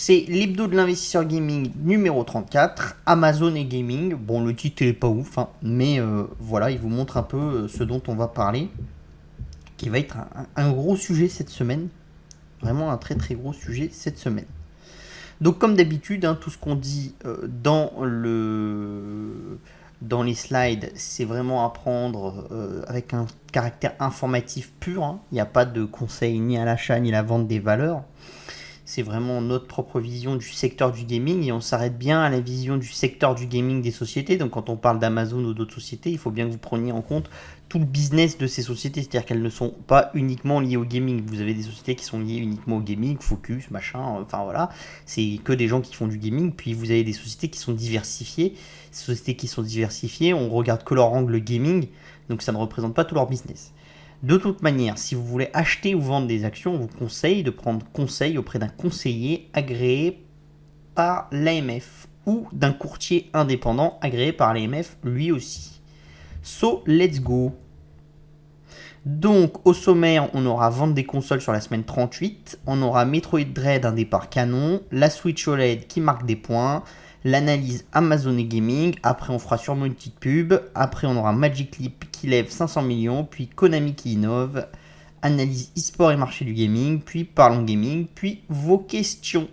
c'est l'hebdo de l'investisseur gaming numéro 34, Amazon et gaming. Bon, le titre est pas ouf, hein, mais voilà, il vous montre un peu ce dont on va parler, qui va être un gros sujet cette semaine. Vraiment un très très gros sujet cette semaine. Donc comme d'habitude, hein, tout ce qu'on dit dans les slides, c'est vraiment à prendre avec un caractère informatif pur. Hein. Il n'y a pas de conseil ni à l'achat ni à la vente des valeurs. C'est vraiment notre propre vision du secteur du gaming et on s'arrête bien à la vision du secteur du gaming des sociétés. Donc quand on parle d'Amazon ou d'autres sociétés, il faut bien que vous preniez en compte tout le business de ces sociétés, c'est-à-dire qu'elles ne sont pas uniquement liées au gaming. Vous avez des sociétés qui sont liées uniquement au gaming, Focus, machin, enfin voilà, c'est que des gens qui font du gaming. Puis vous avez des sociétés qui sont diversifiées. Ces sociétés qui sont diversifiées, on regarde que leur angle gaming, donc ça ne représente pas tout leur business. De toute manière, si vous voulez acheter ou vendre des actions, on vous conseille de prendre conseil auprès d'un conseiller agréé par l'AMF ou d'un courtier indépendant agréé par l'AMF lui aussi. So, let's go. Donc, au sommaire, on aura vente des consoles sur la semaine 38, on aura Metroid Dread, un départ canon, la Switch OLED qui marque des points, l'analyse Amazon et Gaming, après on fera sûrement une petite pub, après on aura Magic Leap qui lève 500 millions, puis Konami qui innove, analyse e-sport et marché du gaming, puis parlons gaming, puis vos questions.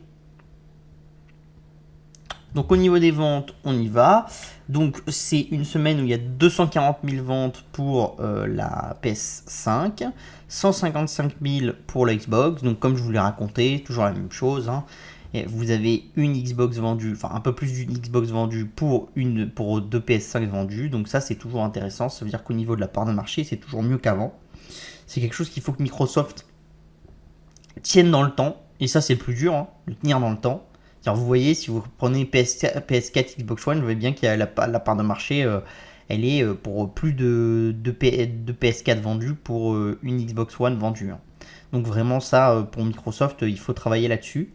Donc au niveau des ventes, on y va. Donc c'est une semaine où il y a 240 000 ventes pour la PS5, 155 000 pour la Xbox. Donc comme je vous l'ai raconté, toujours la même chose. Hein. Vous avez une Xbox vendue, enfin un peu plus d'une Xbox vendue pour deux PS5 vendues. Donc ça c'est toujours intéressant. Ça veut dire qu'au niveau de la part de marché, c'est toujours mieux qu'avant. C'est quelque chose qu'il faut que Microsoft tienne dans le temps. Et ça c'est le plus dur, hein, de tenir dans le temps. Vous voyez, si vous prenez PS4, Xbox One, vous voyez bien qu'il y a la part de marché, elle est pour plus de PS4 vendus pour une Xbox One vendue. Hein. Donc vraiment ça, pour Microsoft, il faut travailler là-dessus.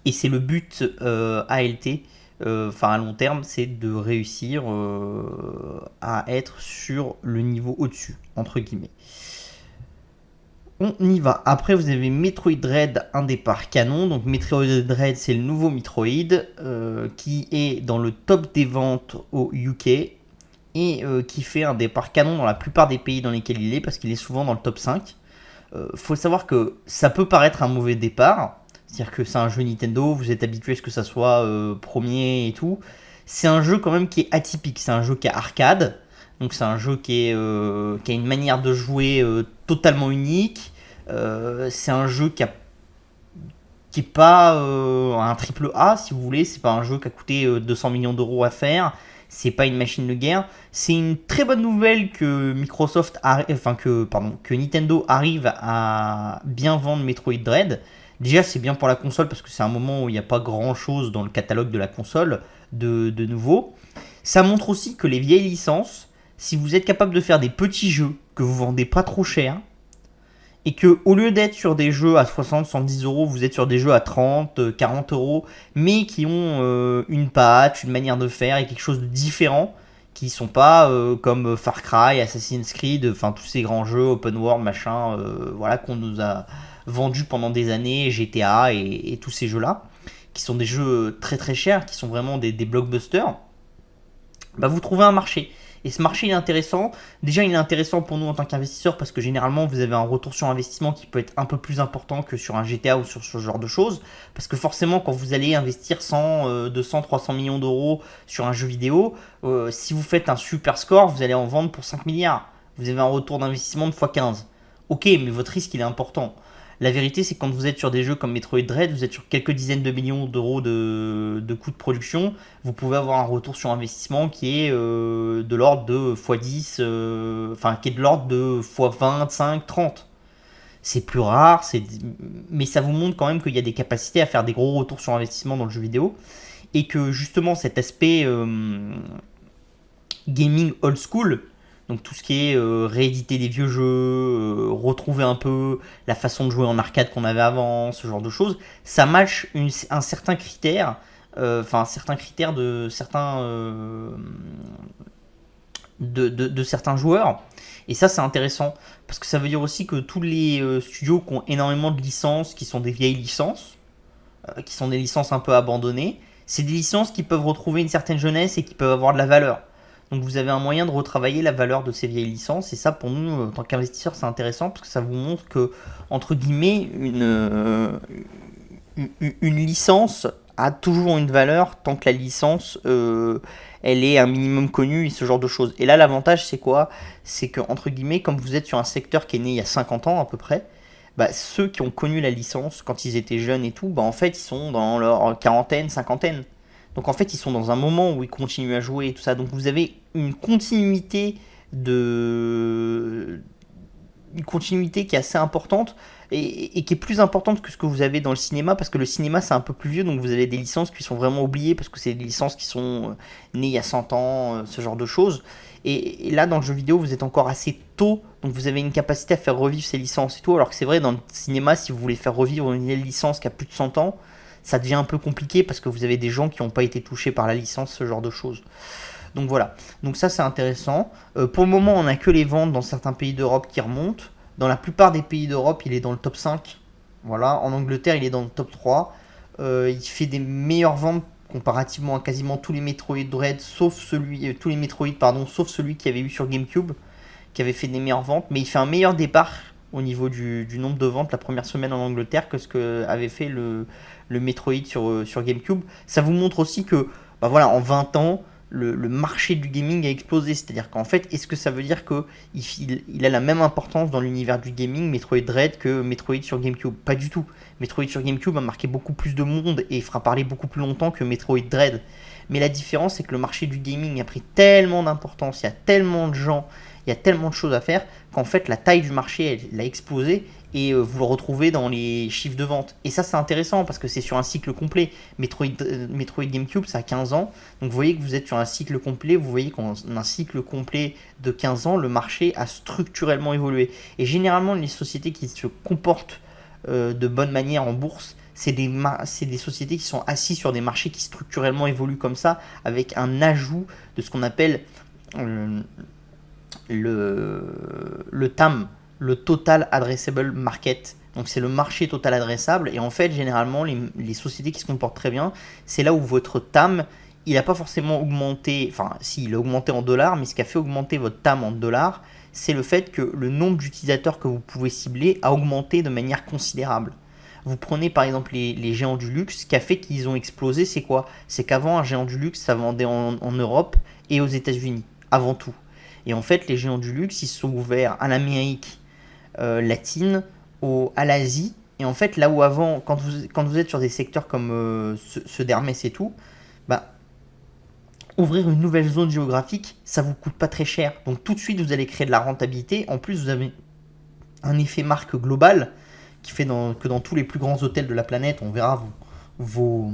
Et c'est le but ALT, à long terme, c'est de réussir à être sur le niveau au-dessus, entre guillemets. On y va. Après, vous avez Metroid Dread, un départ canon. Donc Metroid Dread, c'est le nouveau Metroid qui est dans le top des ventes au UK et qui fait un départ canon dans la plupart des pays dans lesquels il est parce qu'il est souvent dans le top 5. Faut savoir que ça peut paraître un mauvais départ. C'est-à-dire que c'est un jeu Nintendo, vous êtes habitué à ce que ça soit premier et tout. C'est un jeu quand même qui est atypique. C'est un jeu qui est arcade. Donc c'est un jeu qui a une manière de jouer totalement unique. C'est un jeu qui est pas un triple A si vous voulez. C'est pas un jeu qui a coûté 200 millions d'euros à faire. C'est pas une machine de guerre. C'est une très bonne nouvelle que que Nintendo arrive à bien vendre Metroid Dread. Déjà c'est bien pour la console parce que c'est un moment où il n'y a pas grand chose dans le catalogue de la console de nouveau. Ça montre aussi que les vieilles licences, si vous êtes capable de faire des petits jeux que vous vendez pas trop cher, et que au lieu d'être sur des jeux à 60, 110 euros, vous êtes sur des jeux à 30, 40 euros, mais qui ont une patte, une manière de faire et quelque chose de différent, qui sont pas comme Far Cry, Assassin's Creed, enfin tous ces grands jeux open world, machin, voilà qu'on nous a vendus pendant des années, GTA et tous ces jeux-là, qui sont des jeux très très chers, qui sont vraiment des blockbusters. Bah vous trouvez un marché. Et ce marché il est intéressant. Déjà il est intéressant pour nous en tant qu'investisseurs parce que généralement vous avez un retour sur investissement qui peut être un peu plus important que sur un GTA ou sur ce genre de choses. Parce que forcément quand vous allez investir 100, 200, 300 millions d'euros sur un jeu vidéo, si vous faites un super score, vous allez en vendre pour 5 milliards. Vous avez un retour d'investissement de x15. Ok, mais votre risque il est important. La vérité, c'est que quand vous êtes sur des jeux comme Metroid Dread, vous êtes sur quelques dizaines de millions d'euros de coûts de production, vous pouvez avoir un retour sur investissement qui est de l'ordre de x10, qui est de l'ordre de x25, 30. C'est plus rare, mais ça vous montre quand même qu'il y a des capacités à faire des gros retours sur investissement dans le jeu vidéo, et que justement cet aspect gaming old school, donc tout ce qui est rééditer des vieux jeux, retrouver un peu la façon de jouer en arcade qu'on avait avant, ce genre de choses, ça match un certain critère, de certains joueurs. Et ça c'est intéressant, parce que ça veut dire aussi que tous les studios qui ont énormément de licences, qui sont des vieilles licences, qui sont des licences un peu abandonnées. C'est des licences qui peuvent retrouver une certaine jeunesse et qui peuvent avoir de la valeur. Donc vous avez un moyen de retravailler la valeur de ces vieilles licences, et ça pour nous, en tant qu'investisseurs, c'est intéressant parce que ça vous montre que, entre guillemets, une licence a toujours une valeur tant que la licence elle est un minimum connue et ce genre de choses. Et là l'avantage c'est quoi? C'est que, entre guillemets, comme vous êtes sur un secteur qui est né il y a 50 ans à peu près, bah, ceux qui ont connu la licence quand ils étaient jeunes et tout, bah, en fait ils sont dans leur quarantaine, cinquantaine. Donc en fait ils sont dans un moment où ils continuent à jouer et tout ça. Donc vous avez de une continuité qui est assez importante, et qui est plus importante que ce que vous avez dans le cinéma, parce que le cinéma c'est un peu plus vieux, donc vous avez des licences qui sont vraiment oubliées parce que c'est des licences qui sont nées il y a 100 ans, ce genre de choses. Et là dans le jeu vidéo vous êtes encore assez tôt, donc vous avez une capacité à faire revivre ces licences et tout, alors que c'est vrai dans le cinéma, si vous voulez faire revivre une licence qui a plus de 100 ans, ça devient un peu compliqué parce que vous avez des gens qui n'ont pas été touchés par la licence, ce genre de choses. Donc voilà, donc ça c'est intéressant. Pour le moment, on n'a que les ventes dans certains pays d'Europe qui remontent. Dans la plupart des pays d'Europe, il est dans le top 5. Voilà, en Angleterre, il est dans le top 3. Il fait des meilleures ventes comparativement à quasiment tous les Metroid Dread, sauf celui, tous les Metroid, pardon, sauf celui qui avait eu sur GameCube, qui avait fait des meilleures ventes. Mais il fait un meilleur départ au niveau du nombre de ventes la première semaine en Angleterre que ce que avait fait le Metroid sur GameCube. Ça vous montre aussi que, bah voilà, en 20 ans, le marché du gaming a explosé. C'est-à-dire qu'en fait, est-ce que ça veut dire qu'il a la même importance dans l'univers du gaming, Metroid Dread, que Metroid sur GameCube? Pas du tout. Metroid sur GameCube a marqué beaucoup plus de monde et fera parler beaucoup plus longtemps que Metroid Dread. Mais la différence, c'est que le marché du gaming a pris tellement d'importance, il y a tellement de gens, il y a tellement de choses à faire, qu'en fait, la taille du marché, elle a explosé, et vous le retrouvez dans les chiffres de vente. Et ça, c'est intéressant parce que c'est sur un cycle complet. Metroid GameCube, ça a 15 ans. Donc vous voyez que vous êtes sur un cycle complet. Vous voyez qu'en un cycle complet de 15 ans, le marché a structurellement évolué. Et généralement, les sociétés qui se comportent de bonne manière en bourse, c'est des sociétés qui sont assises sur des marchés qui structurellement évoluent comme ça, avec un ajout de ce qu'on appelle euh, le TAM, le Total Addressable Market. Donc c'est le marché total adressable. Et en fait, généralement, les sociétés qui se comportent très bien, c'est là où votre TAM, il n'a pas forcément augmenté, enfin si, il a augmenté en dollars, mais ce qui a fait augmenter votre TAM en dollars, c'est le fait que le nombre d'utilisateurs que vous pouvez cibler a augmenté de manière considérable. Vous prenez par exemple les géants du luxe, ce qui a fait qu'ils ont explosé, c'est quoi? C'est qu'avant, un géant du luxe, ça vendait en Europe et aux États-Unis, avant tout. Et en fait, les géants du luxe, ils se sont ouverts à l'Amérique latine, à l'Asie. Et en fait, là où avant, quand vous êtes sur des secteurs comme ceux d'Hermès et tout, bah, ouvrir une nouvelle zone géographique, ça vous coûte pas très cher. Donc tout de suite, vous allez créer de la rentabilité. En plus, vous avez un effet marque global qui fait que dans tous les plus grands hôtels de la planète, on verra vos,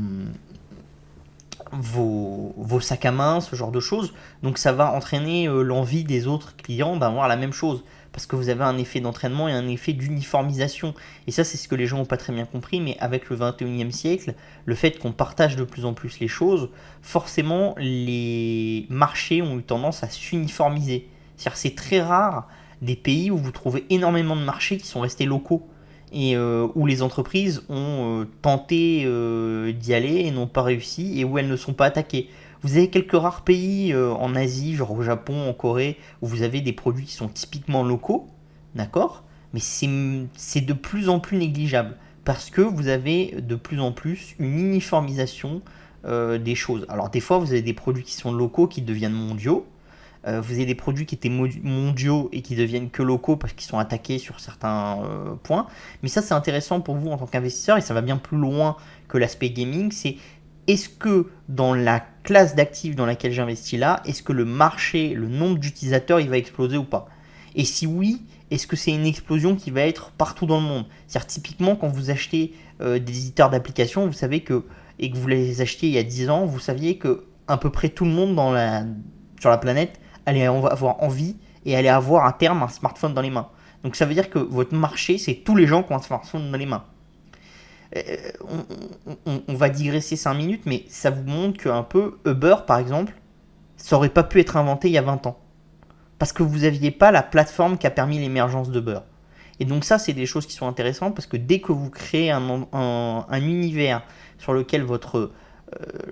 vos sacs à main, ce genre de choses. Donc ça va entraîner l'envie des autres clients d'avoir la même chose. Parce que vous avez un effet d'entraînement et un effet d'uniformisation. Et ça, c'est ce que les gens n'ont pas très bien compris. Mais avec le 21e siècle, le fait qu'on partage de plus en plus les choses, forcément, les marchés ont eu tendance à s'uniformiser. C'est-à-dire c'est très rare des pays où vous trouvez énormément de marchés qui sont restés locaux, et où les entreprises ont tenté d'y aller et n'ont pas réussi, et où elles ne sont pas attaquées. Vous avez quelques rares pays en Asie, genre au Japon, en Corée, où vous avez des produits qui sont typiquement locaux, d'accord? Mais c'est de plus en plus négligeable, parce que vous avez de plus en plus une uniformisation des choses. Alors des fois, vous avez des produits qui sont locaux qui deviennent mondiaux. Vous avez des produits qui étaient mondiaux et qui deviennent que locaux parce qu'ils sont attaqués sur certains points. Mais ça, c'est intéressant pour vous en tant qu'investisseur, et ça va bien plus loin que l'aspect gaming. C'est, est-ce que dans la classe d'actifs dans laquelle j'investis là, est-ce que le marché, le nombre d'utilisateurs, il va exploser ou pas? Et si oui, est-ce que c'est une explosion qui va être partout dans le monde? C'est-à-dire typiquement quand vous achetez des éditeurs d'applications, vous savez que, et que vous les achetiez il y a 10 ans, vous saviez que à peu près tout le monde sur la planète allait avoir envie et allait avoir à terme un smartphone dans les mains. Donc ça veut dire que votre marché, c'est tous les gens qui ont un smartphone dans les mains. On va digresser 5 minutes, mais ça vous montre qu'un peu Uber, par exemple, ça aurait pas pu être inventé il y a 20 ans. Parce que vous n'aviez pas la plateforme qui a permis l'émergence d'Uber. Et donc ça, c'est des choses qui sont intéressantes parce que dès que vous créez un univers sur lequel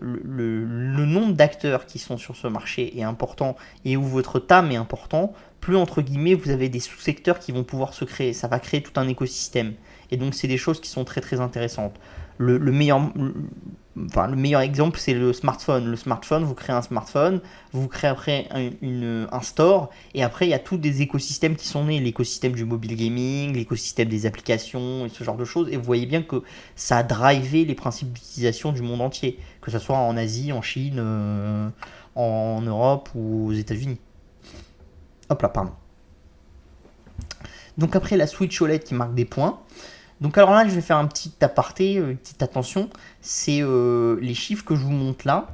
le nombre d'acteurs qui sont sur ce marché est important et où votre TAM est important, plus entre guillemets vous avez des sous-secteurs qui vont pouvoir se créer. Ça va créer tout un écosystème. Et donc c'est des choses qui sont très très intéressantes. Le le meilleur exemple, c'est le smartphone. Le smartphone, vous créez un smartphone, vous créez après un store, et après, il y a tous des écosystèmes qui sont nés. L'écosystème du mobile gaming, l'écosystème des applications, et ce genre de choses. Et vous voyez bien que ça a drivé les principes d'utilisation du monde entier, que ce soit en Asie, en Chine, en Europe ou aux États-Unis. Hop là, pardon. Donc après, la Switch OLED qui marque des points. Donc alors là, je vais faire un petit aparté, une petite attention. C'est les chiffres que je vous montre là.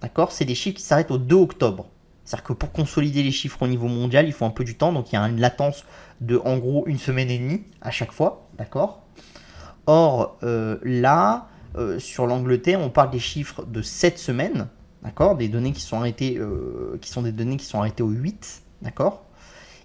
D'accord. C'est des chiffres qui s'arrêtent au 2 octobre. C'est-à-dire que pour consolider les chiffres au niveau mondial, il faut un peu du temps. Donc il y a une latence de en gros une semaine et demie à chaque fois. D'accord. Or là, sur l'Angleterre, on parle des chiffres de 7 semaines. D'accord. Des données qui sont arrêtées, qui sont des données qui sont arrêtées au 8. D'accord.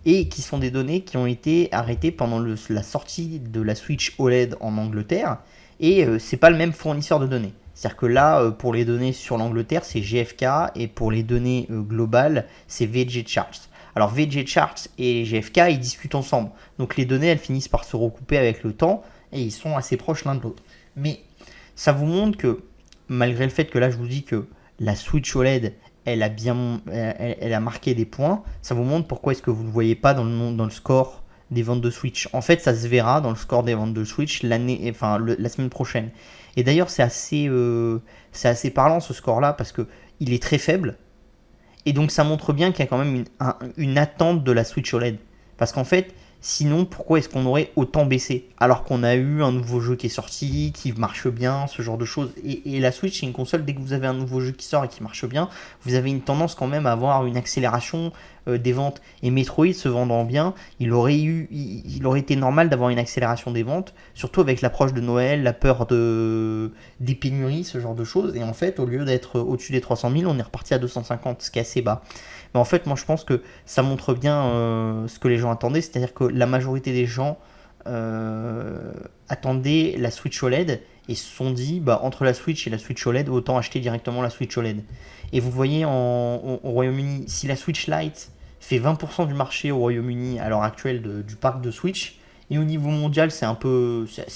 Et qui sont des données qui ont été arrêtées pendant la sortie de la Switch OLED en Angleterre. Et c'est pas le même fournisseur de données. C'est-à-dire que là, pour les données sur l'Angleterre, c'est GFK, et pour les données globales, c'est VG Charts. Alors VG Charts et GFK, ils discutent ensemble. Donc les données, elles finissent par se recouper avec le temps, et ils sont assez proches l'un de l'autre. Mais ça vous montre que, malgré le fait que là, je vous dis que la Switch OLED, elle a marqué des points, ça vous montre pourquoi est-ce que vous ne le voyez pas dans le score des ventes de Switch. En fait, ça se verra dans le score des ventes de Switch la semaine prochaine. Et d'ailleurs, c'est assez parlant ce score-là parce que il est très faible. Et donc, ça montre bien qu'il y a quand même une attente de la Switch OLED. Parce qu'en fait, sinon, pourquoi est-ce qu'on aurait autant baissé alors qu'on a eu un nouveau jeu qui est sorti, qui marche bien, ce genre de choses. Et la Switch, c'est une console, dès que vous avez un nouveau jeu qui sort et qui marche bien, vous avez une tendance quand même à avoir une accélération des ventes. Et Metroid se vendant bien, il aurait été normal d'avoir une accélération des ventes, surtout avec l'approche de Noël, la peur des pénuries, ce genre de choses. Et en fait, au lieu d'être au-dessus des 300 000, on est reparti à 250, ce qui est assez bas. Mais en fait, moi je pense que ça montre bien ce que les gens attendaient, c'est-à-dire que la majorité des gens attendaient la Switch OLED et se sont dit, bah, entre la Switch et la Switch OLED, autant acheter directement la Switch OLED. Et vous voyez au Royaume-Uni, si la Switch Lite fait 20% du marché au Royaume-Uni à l'heure actuelle du parc de Switch, et au niveau mondial, c'est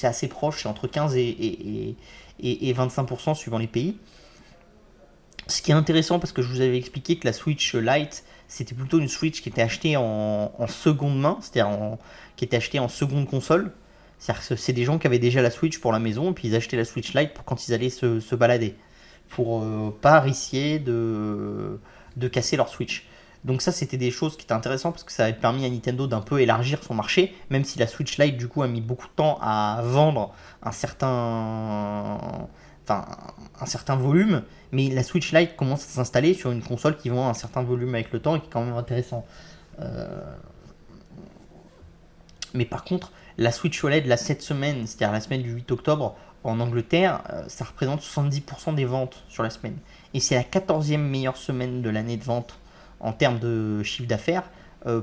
assez proche, c'est entre 15 et 25% suivant les pays. Ce qui est intéressant parce que je vous avais expliqué que la Switch Lite, c'était plutôt une Switch qui était achetée en seconde main, c'est-à-dire qui était achetée en seconde console. C'est-à-dire que c'est des gens qui avaient déjà la Switch pour la maison, et puis ils achetaient la Switch Lite pour quand ils allaient se balader, pour pas risquer de casser leur Switch. Donc ça, c'était des choses qui étaient intéressantes parce que ça avait permis à Nintendo d'un peu élargir son marché, même si la Switch Lite du coup a mis beaucoup de temps à vendre un certain volume, mais la Switch Lite commence à s'installer sur une console qui vend un certain volume avec le temps et qui est quand même intéressant. Mais par contre, la Switch OLED, cette semaine, c'est-à-dire la semaine du 8 octobre, en Angleterre, ça représente 70% des ventes sur la semaine. Et c'est la 14e meilleure semaine de l'année de vente en termes de chiffre d'affaires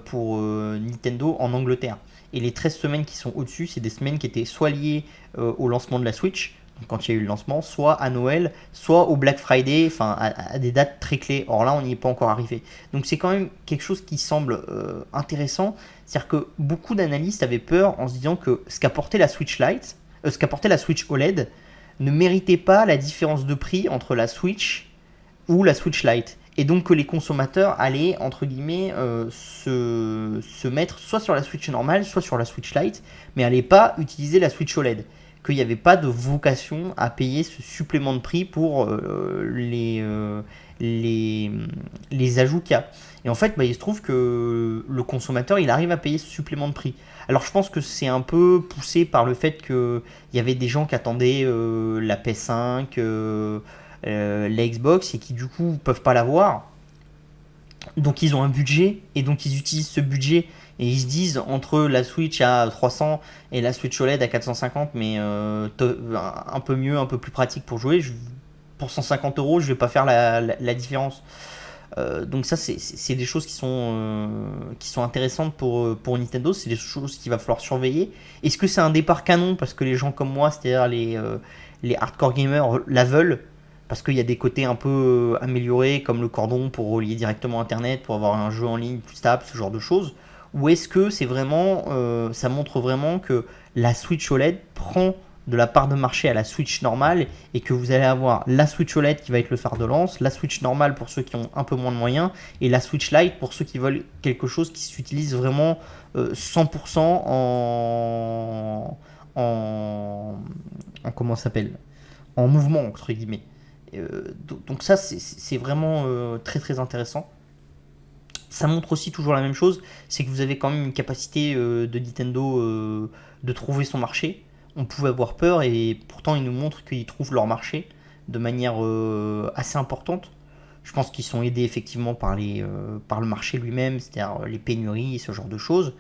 pour Nintendo en Angleterre. Et les 13 semaines qui sont au-dessus, c'est des semaines qui étaient soit liées au lancement de la Switch, quand il y a eu le lancement, soit à Noël, soit au Black Friday, enfin à des dates très clés. Or là, on n'y est pas encore arrivé. Donc c'est quand même quelque chose qui semble intéressant. C'est-à-dire que beaucoup d'analystes avaient peur en se disant que ce qu'apportait la Switch Lite, ce qu'apportait la Switch OLED, ne méritait pas la différence de prix entre la Switch ou la Switch Lite. Et donc que les consommateurs allaient, entre guillemets, se mettre soit sur la Switch normale, soit sur la Switch Lite, mais n'allaient pas utiliser la Switch OLED. Qu'il n'y avait pas de vocation à payer ce supplément de prix pour les ajouts qu'il y a. Et en fait, il se trouve que le consommateur, il arrive à payer ce supplément de prix. Alors je pense que c'est un peu poussé par le fait qu'il y avait des gens qui attendaient la PS5, la Xbox, et qui du coup ne peuvent pas l'avoir. Donc ils ont un budget, et donc ils utilisent ce budget, et ils se disent entre la Switch à 300 et la Switch OLED à 450, mais un peu mieux, un peu plus pratique pour jouer, pour 150 euros, je vais pas faire la différence. Donc ça, c'est des choses qui sont intéressantes pour Nintendo. C'est des choses qu'il va falloir surveiller. Est-ce que c'est un départ canon parce que les gens comme moi, c'est-à-dire les hardcore gamers, la veulent parce qu'il y a des côtés un peu améliorés comme le cordon pour relier directement à Internet, pour avoir un jeu en ligne plus stable, ce genre de choses. Ou est-ce que c'est vraiment, ça montre vraiment que la Switch OLED prend de la part de marché à la Switch normale et que vous allez avoir la Switch OLED qui va être le phare de lance, la Switch normale pour ceux qui ont un peu moins de moyens et la Switch Lite pour ceux qui veulent quelque chose qui s'utilise vraiment 100% en comment ça s'appelle, en mouvement entre guillemets. Donc ça c'est vraiment très très intéressant. Ça montre aussi toujours la même chose, c'est que vous avez quand même une capacité de Nintendo de trouver son marché. On pouvait avoir peur et pourtant ils nous montrent qu'ils trouvent leur marché de manière assez importante. Je pense qu'ils sont aidés effectivement par le marché lui-même, c'est-à-dire les pénuries et ce genre de choses.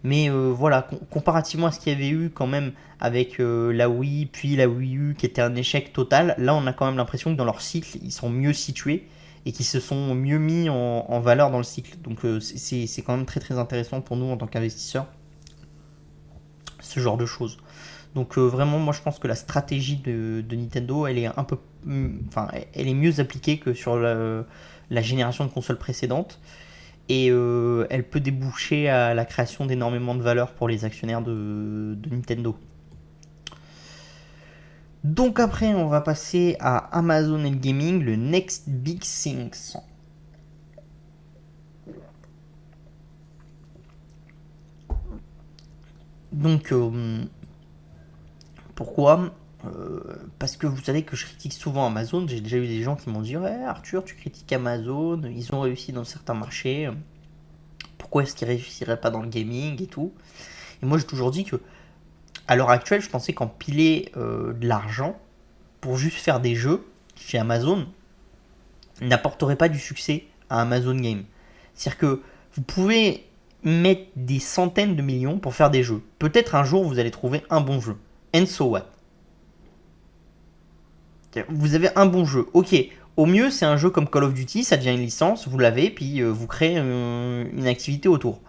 Mais voilà, comparativement à ce qu'il y avait eu quand même avec la Wii, puis la Wii U qui était un échec total, là on a quand même l'impression que dans leur cycle, ils sont mieux situés et qu'ils se sont mieux mis en valeur dans le cycle. Donc c'est quand même très très intéressant pour nous en tant qu'investisseurs, ce genre de choses. Donc vraiment, moi je pense que la stratégie de Nintendo, elle est un peu, enfin, elle est mieux appliquée que sur la génération de consoles précédentes et elle peut déboucher à la création d'énormément de valeur pour les actionnaires de Nintendo. Donc après, on va passer à Amazon et le gaming, le next big things. Donc pourquoi Parce que vous savez que je critique souvent Amazon. J'ai déjà eu des gens qui m'ont dit ouais, Arthur, tu critiques Amazon, ils ont réussi dans certains marchés. Pourquoi est-ce qu'ils réussiraient pas dans le gaming et tout. Et moi j'ai toujours dit que à l'heure actuelle, je pensais qu'empiler de l'argent pour juste faire des jeux chez Amazon n'apporterait pas du succès à Amazon Game. C'est-à-dire que vous pouvez mettre des centaines de millions pour faire des jeux. Peut-être un jour vous allez trouver un bon jeu. And so what? Vous avez un bon jeu. Ok, au mieux c'est un jeu comme Call of Duty, ça devient une licence, vous l'avez, puis vous créez une activité autour.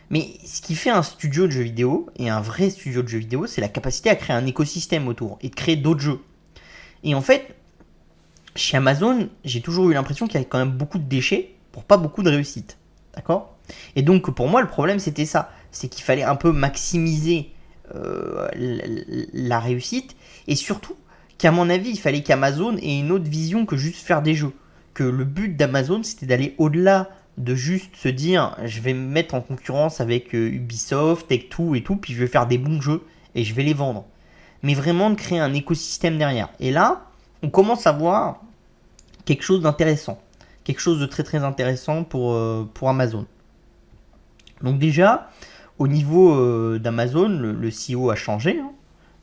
Mais ce qui fait un studio de jeux vidéo, et un vrai studio de jeux vidéo, c'est la capacité à créer un écosystème autour et de créer d'autres jeux. Et en fait, chez Amazon, j'ai toujours eu l'impression qu'il y avait quand même beaucoup de déchets pour pas beaucoup de réussite. D'accord? Et donc pour moi, le problème c'était ça. C'est qu'il fallait un peu maximiser la réussite et surtout qu'à mon avis, il fallait qu'Amazon ait une autre vision que juste faire des jeux. Que le but d'Amazon c'était d'aller au-delà de juste se dire je vais me mettre en concurrence avec Ubisoft, Tech2 et tout, puis je vais faire des bons jeux et je vais les vendre. Mais vraiment de créer un écosystème derrière. Et là, on commence à voir quelque chose d'intéressant. Quelque chose de très très intéressant pour Amazon. Donc déjà, au niveau d'Amazon, le CEO a changé. Hein.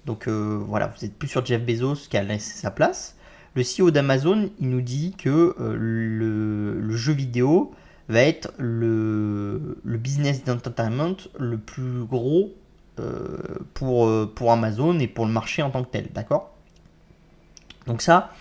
Donc voilà, vous n'êtes plus sur Jeff Bezos qui a laissé sa place. Le CEO d'Amazon, il nous dit que le jeu vidéo va être le business d'entertainment le plus gros pour Amazon et pour le marché en tant que tel. D'accord? Donc ça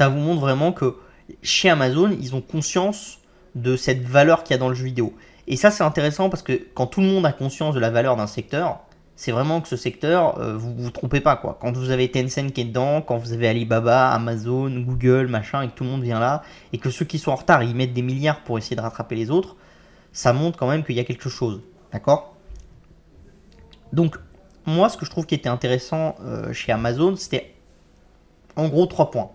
vous montre vraiment que chez Amazon, ils ont conscience de cette valeur qu'il y a dans le jeu vidéo. Et ça, c'est intéressant parce que quand tout le monde a conscience de la valeur d'un secteur, c'est vraiment que ce secteur, vous vous trompez pas quoi. Quand vous avez Tencent qui est dedans, quand vous avez Alibaba, Amazon, Google, machin, et que tout le monde vient là, et que ceux qui sont en retard, ils mettent des milliards pour essayer de rattraper les autres, ça montre quand même qu'il y a quelque chose. D'accord? Donc, moi, ce que je trouve qui était intéressant chez Amazon, c'était en gros 3 points.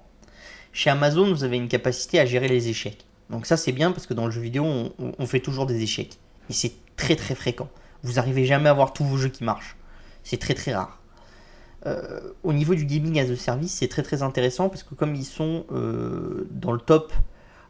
Chez Amazon, vous avez une capacité à gérer les échecs. Donc ça, c'est bien parce que dans le jeu vidéo, on fait toujours des échecs. Et c'est très très fréquent. Vous n'arrivez jamais à avoir tous vos jeux qui marchent. C'est très très rare. Au niveau du gaming as a service, c'est très très intéressant parce que comme ils sont dans le top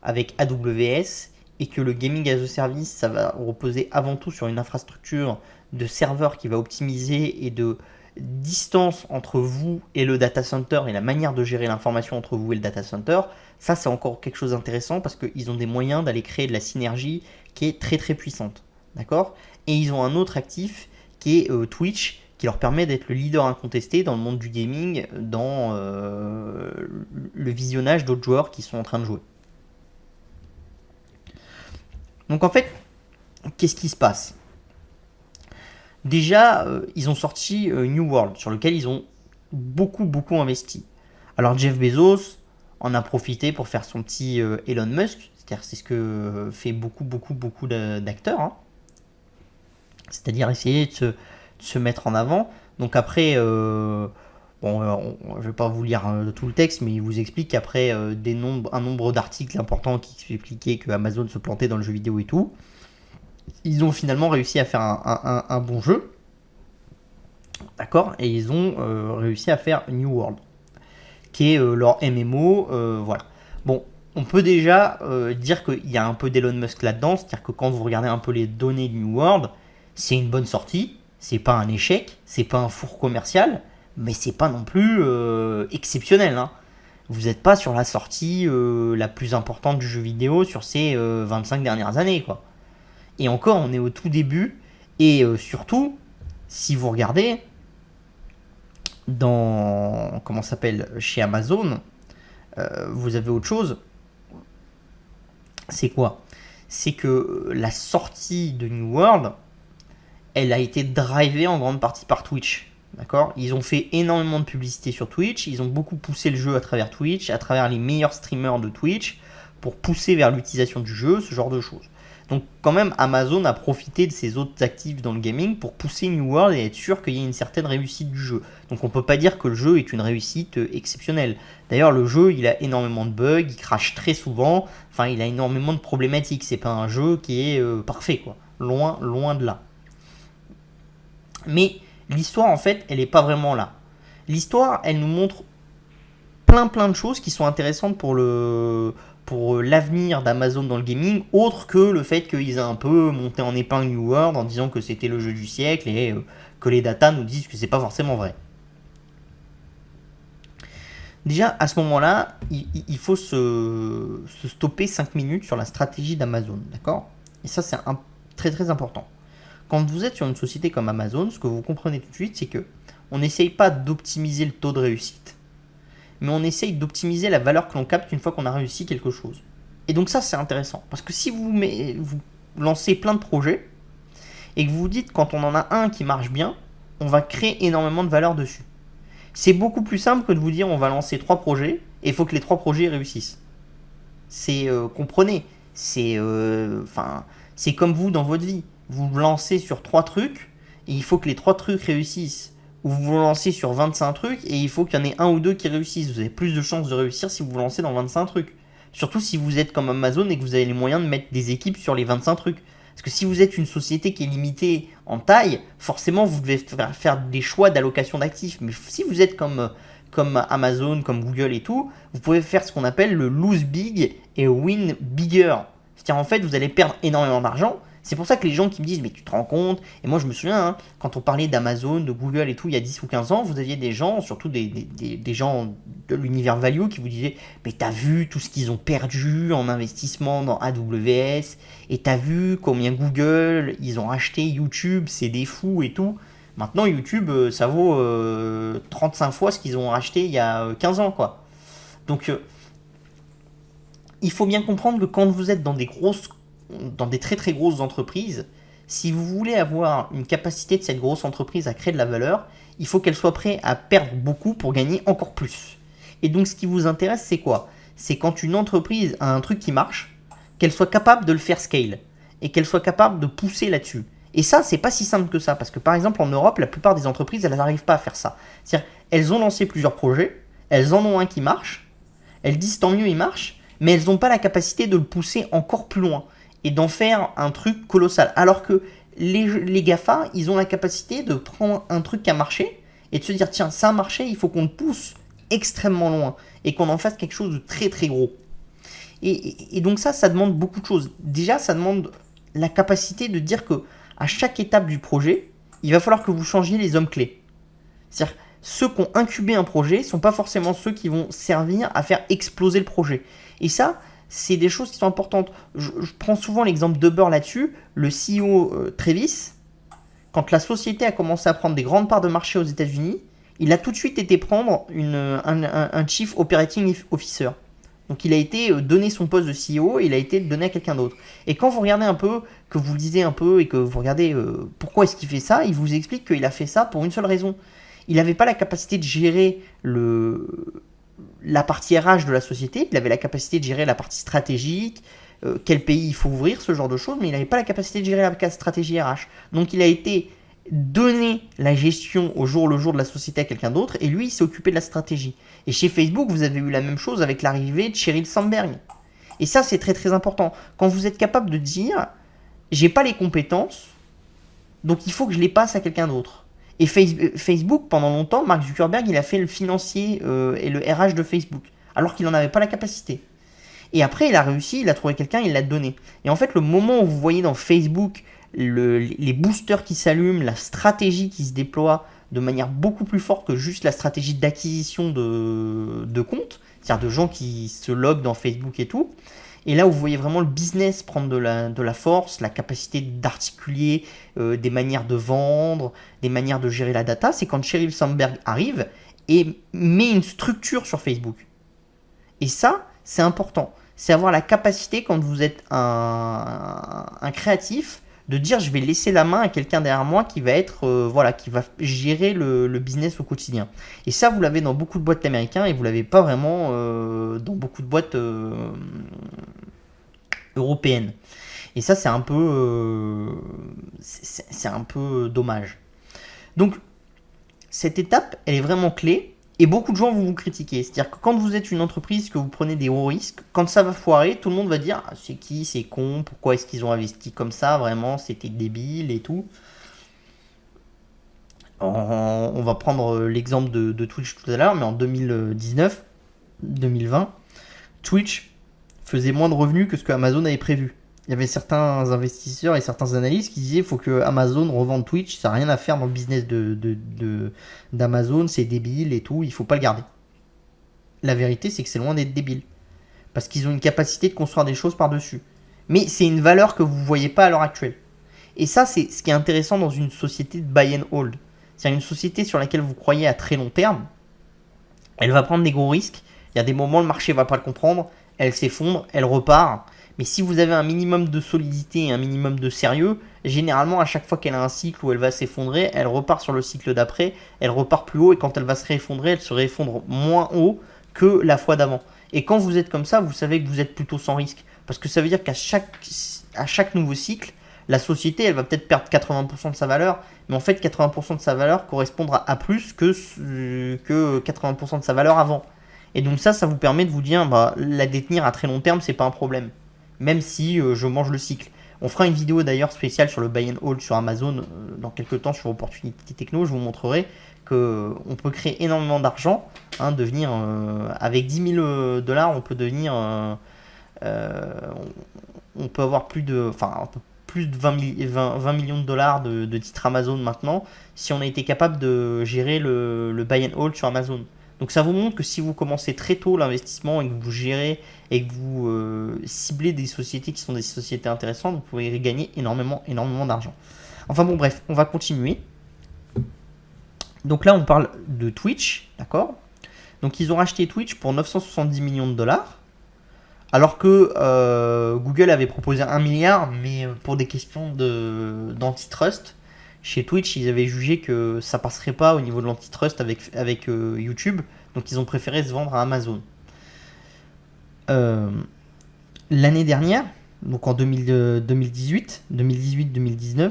avec AWS et que le gaming as a service, ça va reposer avant tout sur une infrastructure de serveurs qui va optimiser et de distance entre vous et le data center et la manière de gérer l'information entre vous et le data center, ça c'est encore quelque chose d'intéressant parce qu'ils ont des moyens d'aller créer de la synergie qui est très très puissante. D'accord? Et ils ont un autre actif qui est Twitch qui leur permet d'être le leader incontesté dans le monde du gaming, dans le visionnage d'autres joueurs qui sont en train de jouer. Donc en fait, qu'est-ce qui se passe? Déjà, ils ont sorti New World, sur lequel ils ont beaucoup investi. Alors Jeff Bezos en a profité pour faire son petit Elon Musk, c'est-à-dire c'est ce que fait beaucoup d'acteurs, hein. C'est-à-dire essayer de se mettre en avant. Donc après, bon, je vais pas vous lire tout le texte, mais il vous explique qu'après un nombre d'articles importants qui expliquaient que Amazon se plantait dans le jeu vidéo et tout, ils ont finalement réussi à faire un bon jeu, d'accord, et ils ont réussi à faire New World, qui est leur MMO, voilà. Bon, on peut déjà dire qu'il y a un peu d'Elon Musk là-dedans, c'est-à-dire que quand vous regardez un peu les données de New World, c'est une bonne sortie, c'est pas un échec, c'est pas un four commercial, mais c'est pas non plus exceptionnel, hein. Vous n'êtes pas sur la sortie la plus importante du jeu vidéo sur ces 25 dernières années, quoi. Et encore, on est au tout début, et surtout, si vous regardez, dans, comment ça s'appelle, chez Amazon, vous avez autre chose. C'est quoi? C'est que la sortie de New World, elle a été drivée en grande partie par Twitch. D'accord? Ils ont fait énormément de publicité sur Twitch, ils ont beaucoup poussé le jeu à travers Twitch, à travers les meilleurs streamers de Twitch, pour pousser vers l'utilisation du jeu, ce genre de choses. Donc quand même, Amazon a profité de ses autres actifs dans le gaming pour pousser New World et être sûr qu'il y ait une certaine réussite du jeu. Donc on peut pas dire que le jeu est une réussite exceptionnelle. D'ailleurs, le jeu, il a énormément de bugs, il crache très souvent, enfin il a énormément de problématiques. C'est pas un jeu qui est parfait, quoi. Loin de là. Mais l'histoire, en fait, elle n'est pas vraiment là. L'histoire, elle nous montre plein de choses qui sont intéressantes pour l'avenir d'Amazon dans le gaming, autre que le fait qu'ils aient un peu monté en épingle New World en disant que c'était le jeu du siècle et que les datas nous disent que c'est pas forcément vrai. Déjà, à ce moment-là, il faut se stopper 5 minutes sur la stratégie d'Amazon, d'accord? Et ça, c'est très important. Quand vous êtes sur une société comme Amazon, ce que vous comprenez tout de suite, c'est que on n'essaye pas d'optimiser le taux de réussite, mais on essaye d'optimiser la valeur que l'on capte une fois qu'on a réussi quelque chose. Et donc ça, c'est intéressant, parce que si vous lancez plein de projets, et que vous vous dites, quand on en a un qui marche bien, on va créer énormément de valeur dessus. C'est beaucoup plus simple que de vous dire, on va lancer 3 projets, et il faut que les 3 projets réussissent. C'est, comprenez, c'est comme vous dans votre vie. Vous vous lancez sur 3 trucs, et il faut que les 3 trucs réussissent. Ou vous vous lancez sur 25 trucs, et il faut qu'il y en ait un ou deux qui réussissent. Vous avez plus de chances de réussir si vous vous lancez dans 25 trucs. Surtout si vous êtes comme Amazon et que vous avez les moyens de mettre des équipes sur les 25 trucs. Parce que si vous êtes une société qui est limitée en taille, forcément vous devez faire des choix d'allocation d'actifs. Mais si vous êtes comme Amazon, comme Google et tout, vous pouvez faire ce qu'on appelle le lose big et win bigger. C'est-à-dire en fait vous allez perdre énormément d'argent. C'est pour ça que les gens qui me disent, mais tu te rends compte? Et moi je me souviens, hein, quand on parlait d'Amazon, de Google et tout, il y a 10 ou 15 ans, vous aviez des gens, surtout des gens de l'univers value, qui vous disaient, mais t'as vu tout ce qu'ils ont perdu en investissement dans AWS, et t'as vu combien Google, ils ont acheté YouTube, c'est des fous et tout. Maintenant YouTube, ça vaut 35 fois ce qu'ils ont acheté il y a 15 ans, quoi. Donc il faut bien comprendre que quand vous êtes dans des très grosses entreprises, si vous voulez avoir une capacité de cette grosse entreprise à créer de la valeur, il faut qu'elle soit prête à perdre beaucoup pour gagner encore plus. Et donc ce qui vous intéresse, c'est quoi? C'est quand une entreprise a un truc qui marche, qu'elle soit capable de le faire scale et qu'elle soit capable de pousser là-dessus. Et ça, c'est pas si simple que ça, parce que par exemple en Europe, la plupart des entreprises, elles n'arrivent pas à faire ça. C'est-à-dire, elles ont lancé plusieurs projets, elles en ont un qui marche, elles disent tant mieux il marche, mais elles n'ont pas la capacité de le pousser encore plus loin et d'en faire un truc colossal. Alors que les GAFA, ils ont la capacité de prendre un truc qui a marché et de se dire, tiens, ça a marché, il faut qu'on le pousse extrêmement loin et qu'on en fasse quelque chose de très gros. Et donc ça demande beaucoup de choses. Déjà, ça demande la capacité de dire que à chaque étape du projet, il va falloir que vous changiez les hommes clés. C'est-à-dire, ceux qui ont incubé un projet ne sont pas forcément ceux qui vont servir à faire exploser le projet. Et ça, c'est des choses qui sont importantes. Je prends souvent l'exemple d'Uber là-dessus. Le CEO Travis, quand la société a commencé à prendre des grandes parts de marché aux États-Unis, il a tout de suite été prendre un Chief Operating Officer. Donc il a été donné son poste de CEO et il a été donné à quelqu'un d'autre. Et quand vous regardez un peu, que vous lisez un peu et que vous regardez pourquoi est-ce qu'il fait ça, il vous explique qu'il a fait ça pour une seule raison. Il n'avait pas la capacité de gérer la partie RH de la société, il avait la capacité de gérer la partie stratégique, quel pays il faut ouvrir, ce genre de choses, mais il n'avait pas la capacité de gérer la stratégie RH. Donc il a été donné la gestion au jour le jour de la société à quelqu'un d'autre, et lui il s'est occupé de la stratégie. Et chez Facebook, vous avez eu la même chose avec l'arrivée de Sheryl Sandberg. Et ça, c'est très très important. Quand vous êtes capable de dire, j'ai pas les compétences, donc il faut que je les passe à quelqu'un d'autre. Et Facebook, pendant longtemps, Mark Zuckerberg, il a fait le financier et le RH de Facebook, alors qu'il n'en avait pas la capacité. Et après, il a réussi, il a trouvé quelqu'un, il l'a donné. Et en fait, le moment où vous voyez dans Facebook les boosters qui s'allument, la stratégie qui se déploie de manière beaucoup plus forte que juste la stratégie d'acquisition de comptes, c'est-à-dire de gens qui se loguent dans Facebook et tout. Et là où vous voyez vraiment le business prendre de la force, la capacité d'articuler des manières de vendre, des manières de gérer la data, c'est quand Sheryl Sandberg arrive et met une structure sur Facebook. Et ça, c'est important. C'est avoir la capacité, quand vous êtes un créatif, de dire je vais laisser la main à quelqu'un derrière moi qui va être qui va gérer le business au quotidien. Et ça, vous l'avez dans beaucoup de boîtes américaines et vous l'avez pas vraiment dans beaucoup de boîtes européennes. Et ça, c'est un peu dommage. Donc cette étape, elle est vraiment clé. Et beaucoup de gens vont vous critiquer. C'est-à-dire que quand vous êtes une entreprise, que vous prenez des hauts risques, quand ça va foirer, tout le monde va dire ah, c'est qui, c'est con, pourquoi est-ce qu'ils ont investi comme ça, vraiment, c'était débile et tout. On va prendre l'exemple de Twitch tout à l'heure, mais en 2019, 2020, Twitch faisait moins de revenus que ce que Amazon avait prévu. Il y avait certains investisseurs et certains analystes qui disaient qu'il faut que Amazon revende Twitch, ça n'a rien à faire dans le business d'Amazon, c'est débile et tout, il ne faut pas le garder. La vérité, c'est que c'est loin d'être débile. Parce qu'ils ont une capacité de construire des choses par-dessus. Mais c'est une valeur que vous ne voyez pas à l'heure actuelle. Et ça, c'est ce qui est intéressant dans une société de buy and hold. C'est-à-dire une société sur laquelle vous croyez à très long terme. Elle va prendre des gros risques. Il y a des moments où le marché ne va pas le comprendre. Elle s'effondre, elle repart. Mais si vous avez un minimum de solidité et un minimum de sérieux, généralement à chaque fois qu'elle a un cycle où elle va s'effondrer, elle repart sur le cycle d'après, elle repart plus haut et quand elle va se réeffondrer, elle se réeffondre moins haut que la fois d'avant. Et quand vous êtes comme ça, vous savez que vous êtes plutôt sans risque. Parce que ça veut dire qu'à chaque nouveau cycle, la société, elle va peut-être perdre 80% de sa valeur, mais en fait 80% de sa valeur correspondra à plus que 80% de sa valeur avant. Et donc ça vous permet de vous dire, la détenir à très long terme, c'est pas un problème. Même si je mange le cycle. On fera une vidéo d'ailleurs spéciale sur le buy and hold sur Amazon dans quelques temps sur Opportunité Techno. Je vous montrerai qu'on peut créer énormément d'argent, devenir avec 10 000 $, on peut devenir, on peut avoir plus de 20 millions de dollars de titres Amazon maintenant, si on a été capable de gérer le buy and hold sur Amazon. Donc ça vous montre que si vous commencez très tôt l'investissement et que vous gérez et que vous ciblez des sociétés qui sont des sociétés intéressantes, vous pouvez gagner énormément d'argent. Enfin bon, bref, on va continuer. Donc là, on parle de Twitch, d'accord ? Donc ils ont racheté Twitch pour 970 millions de dollars, alors que Google avait proposé 1 milliard, mais pour des questions d'antitrust. Chez Twitch, ils avaient jugé que ça passerait pas au niveau de l'antitrust avec YouTube, donc ils ont préféré se vendre à Amazon. L'année dernière, donc en 2018-2019,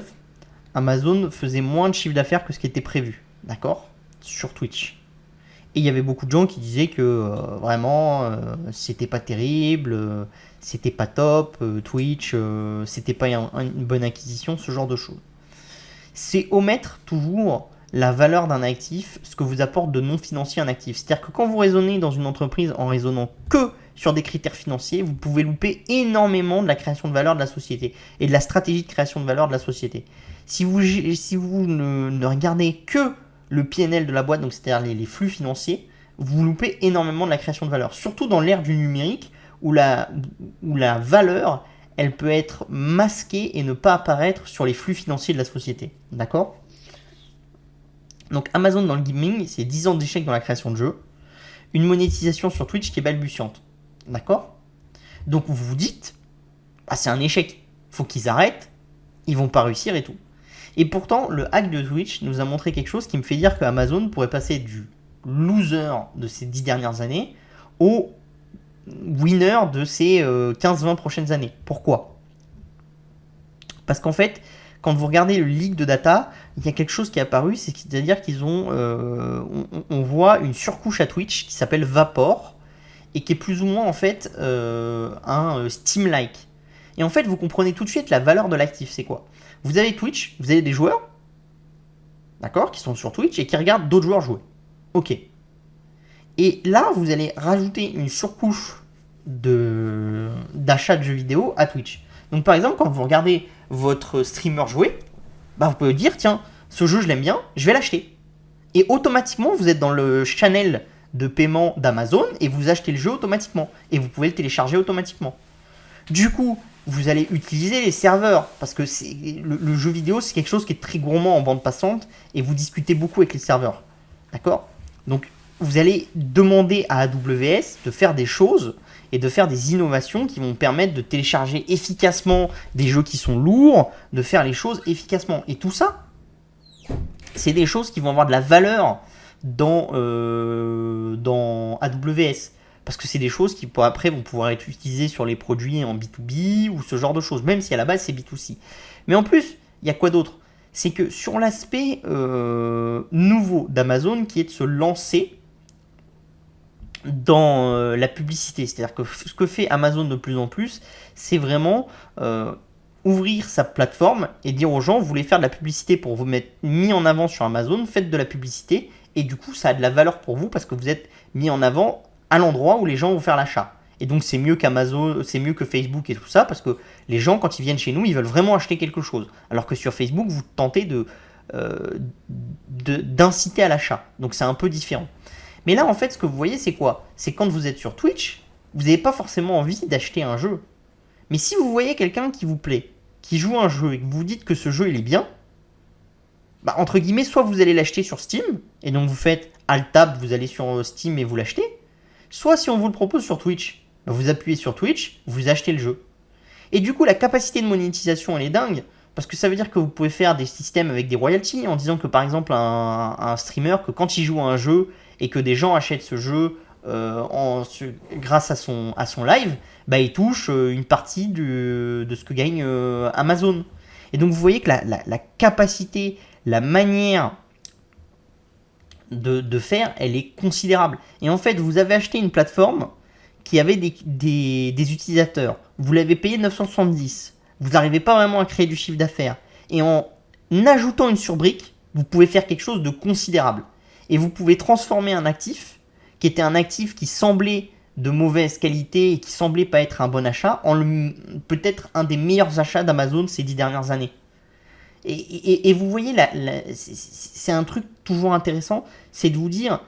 Amazon faisait moins de chiffre d'affaires que ce qui était prévu, d'accord, sur Twitch. Et il y avait beaucoup de gens qui disaient que vraiment c'était pas terrible, c'était pas top, Twitch, c'était pas une bonne acquisition, ce genre de choses. C'est omettre toujours la valeur d'un actif, ce que vous apporte de non financier un actif. C'est-à-dire que quand vous raisonnez dans une entreprise en raisonnant que sur des critères financiers, vous pouvez louper énormément de la création de valeur de la société et de la stratégie de création de valeur de la société. Si vous ne regardez que le PNL de la boîte, donc c'est-à-dire les flux financiers, vous loupez énormément de la création de valeur. Surtout dans l'ère du numérique où la valeur, elle peut être masquée et ne pas apparaître sur les flux financiers de la société. D'accord ? Donc Amazon dans le gaming, c'est 10 ans d'échec dans la création de jeux, une monétisation sur Twitch qui est balbutiante. D'accord? Donc vous vous dites, ah, c'est un échec, faut qu'ils arrêtent, ils vont pas réussir et tout. Et pourtant, le hack de Twitch nous a montré quelque chose qui me fait dire que Amazon pourrait passer du loser de ces 10 dernières années au winner de ces 15-20 prochaines années. Pourquoi? Parce qu'en fait, quand vous regardez le leak de data, il y a quelque chose qui est apparu, c'est-à-dire qu'ils ont, on voit une surcouche à Twitch qui s'appelle Vapor et qui est plus ou moins en fait un Steam-like. Et en fait, vous comprenez tout de suite la valeur de l'actif, c'est quoi? Vous avez Twitch, vous avez des joueurs, d'accord, qui sont sur Twitch et qui regardent d'autres joueurs jouer. Ok. Et là, vous allez rajouter une surcouche d'achat de jeux vidéo à Twitch. Donc par exemple, quand vous regardez votre streamer jouer, bah, vous pouvez dire, tiens, ce jeu je l'aime bien, je vais l'acheter. Et automatiquement, vous êtes dans le channel de paiement d'Amazon et vous achetez le jeu automatiquement. Et vous pouvez le télécharger automatiquement. Du coup, vous allez utiliser les serveurs parce que le jeu vidéo, c'est quelque chose qui est très gourmand en bande passante et vous discutez beaucoup avec les serveurs. D'accord? Donc, vous allez demander à AWS de faire des choses et de faire des innovations qui vont permettre de télécharger efficacement des jeux qui sont lourds, de faire les choses efficacement. Et tout ça, c'est des choses qui vont avoir de la valeur dans AWS. Parce que c'est des choses qui après vont pouvoir être utilisées sur les produits en B2B ou ce genre de choses, même si à la base c'est B2C. Mais en plus, il y a quoi d'autre? C'est que sur l'aspect nouveau d'Amazon qui est de se lancer dans la publicité, c'est-à-dire que ce que fait Amazon de plus en plus, c'est vraiment ouvrir sa plateforme et dire aux gens, vous voulez faire de la publicité pour vous mettre mis en avant sur Amazon, faites de la publicité et du coup ça a de la valeur pour vous parce que vous êtes mis en avant à l'endroit où les gens vont faire l'achat. Et donc c'est mieux qu'Amazon, c'est mieux que Facebook et tout ça parce que les gens quand ils viennent chez nous, ils veulent vraiment acheter quelque chose. Alors que sur Facebook, vous tentez d'inciter à l'achat. Donc c'est un peu différent. Mais là en fait, ce que vous voyez, c'est quoi? C'est quand vous êtes sur Twitch, vous n'avez pas forcément envie d'acheter un jeu. Mais si vous voyez quelqu'un qui vous plaît, qui joue un jeu et que vous dites que ce jeu il est bien, bah, entre guillemets, soit vous allez l'acheter sur Steam, et donc vous faites Alt-Tab, vous allez sur Steam et vous l'achetez, soit si on vous le propose sur Twitch, bah, vous appuyez sur Twitch, vous achetez le jeu. Et du coup, la capacité de monétisation, elle est dingue, parce que ça veut dire que vous pouvez faire des systèmes avec des royalties, en disant que par exemple un streamer, que quand il joue à un jeu, et que des gens achètent ce jeu grâce à son live, bah, il touche une partie de ce que gagne Amazon. Et donc vous voyez que la capacité, la manière de faire, elle est considérable. Et en fait, vous avez acheté une plateforme qui avait des utilisateurs. Vous l'avez payé 970. Vous n'arrivez pas vraiment à créer du chiffre d'affaires. Et en ajoutant une surbrique, vous pouvez faire quelque chose de considérable. Et vous pouvez transformer un actif, qui était un actif qui semblait de mauvaise qualité et qui semblait pas être un bon achat, en peut-être un des meilleurs achats d'Amazon ces 10 dernières années. Et vous voyez, c'est un truc toujours intéressant, c'est de vous dire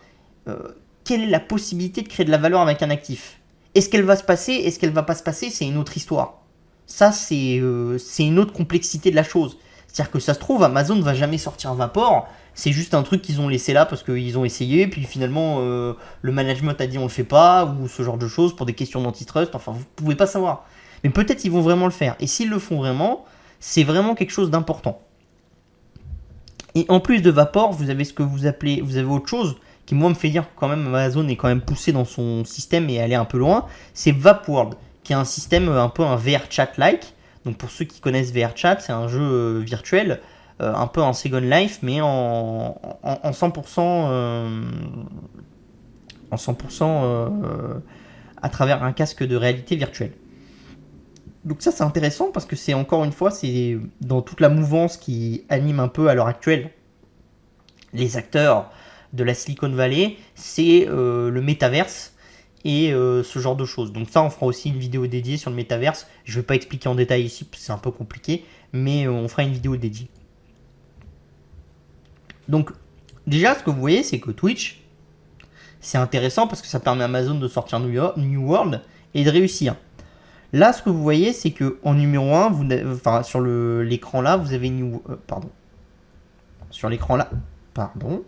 quelle est la possibilité de créer de la valeur avec un actif. Est-ce qu'elle va se passer? Est-ce qu'elle va pas se passer? C'est une autre histoire. Ça, c'est une autre complexité de la chose. C'est-à-dire que ça se trouve, Amazon ne va jamais sortir un Vapor. C'est juste un truc qu'ils ont laissé là parce qu'ils ont essayé. Puis finalement, le management a dit on le fait pas. Ou ce genre de choses pour des questions d'antitrust. Enfin, vous pouvez pas savoir. Mais peut-être ils vont vraiment le faire. Et s'ils le font vraiment, c'est vraiment quelque chose d'important. Et en plus de Vapor, vous avez ce que vous appelez, vous avez autre chose qui moi me fait dire que quand même Amazon est quand même poussé dans son système et aller un peu loin. C'est Vapworld, qui est un système un peu un VR chat-like. Donc pour ceux qui connaissent VR chat, c'est un jeu virtuel, un peu en Second Life, mais en 100%, en 100% à travers un casque de réalité virtuelle. Donc ça c'est intéressant parce que c'est encore une fois, c'est dans toute la mouvance qui anime un peu à l'heure actuelle les acteurs de la Silicon Valley, c'est le métaverse et ce genre de choses. Donc ça on fera aussi une vidéo dédiée sur le métaverse. Je ne vais pas expliquer en détail ici parce que c'est un peu compliqué, mais on fera une vidéo dédiée. Donc déjà ce que vous voyez c'est que Twitch c'est intéressant parce que ça permet à Amazon de sortir New World et de réussir. Là, ce que vous voyez, c'est que en numéro 1, enfin, sur l'écran là, vous avez sur l'écran là, pardon.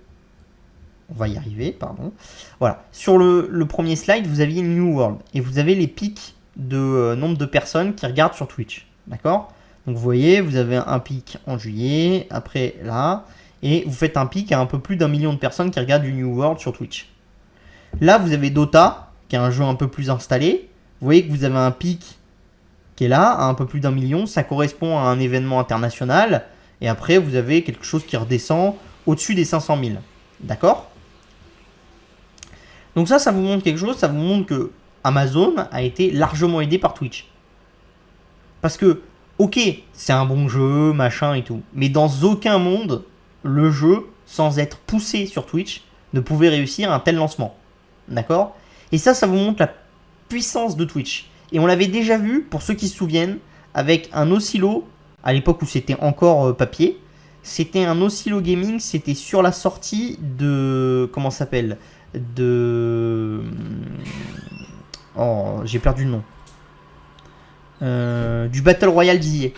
On va y arriver, pardon. Voilà. Sur le premier slide, vous aviez New World. Et vous avez les pics de nombre de personnes qui regardent sur Twitch. D'accord? Donc vous voyez, vous avez un pic en juillet, après là, et vous faites un pic à un peu plus d'1 million de personnes qui regardent du New World sur Twitch. Là, vous avez Dota, qui est un jeu un peu plus installé. Vous voyez que vous avez un pic qui est là, à un peu plus d'1 million. Ça correspond à un événement international. Et après, vous avez quelque chose qui redescend au-dessus des 500 000. D'accord? Donc ça vous montre quelque chose. Ça vous montre que Amazon a été largement aidé par Twitch. Parce que, ok, c'est un bon jeu, machin et tout. Mais dans aucun monde, le jeu, sans être poussé sur Twitch, ne pouvait réussir un tel lancement. D'accord? Et ça vous montre la puissance de Twitch. Et on l'avait déjà vu, pour ceux qui se souviennent, avec un oscillo, à l'époque où c'était encore papier. C'était un oscillo gaming, c'était sur la sortie de... Comment ça s'appelle? Oh, j'ai perdu le nom. Du Battle Royale d'IA.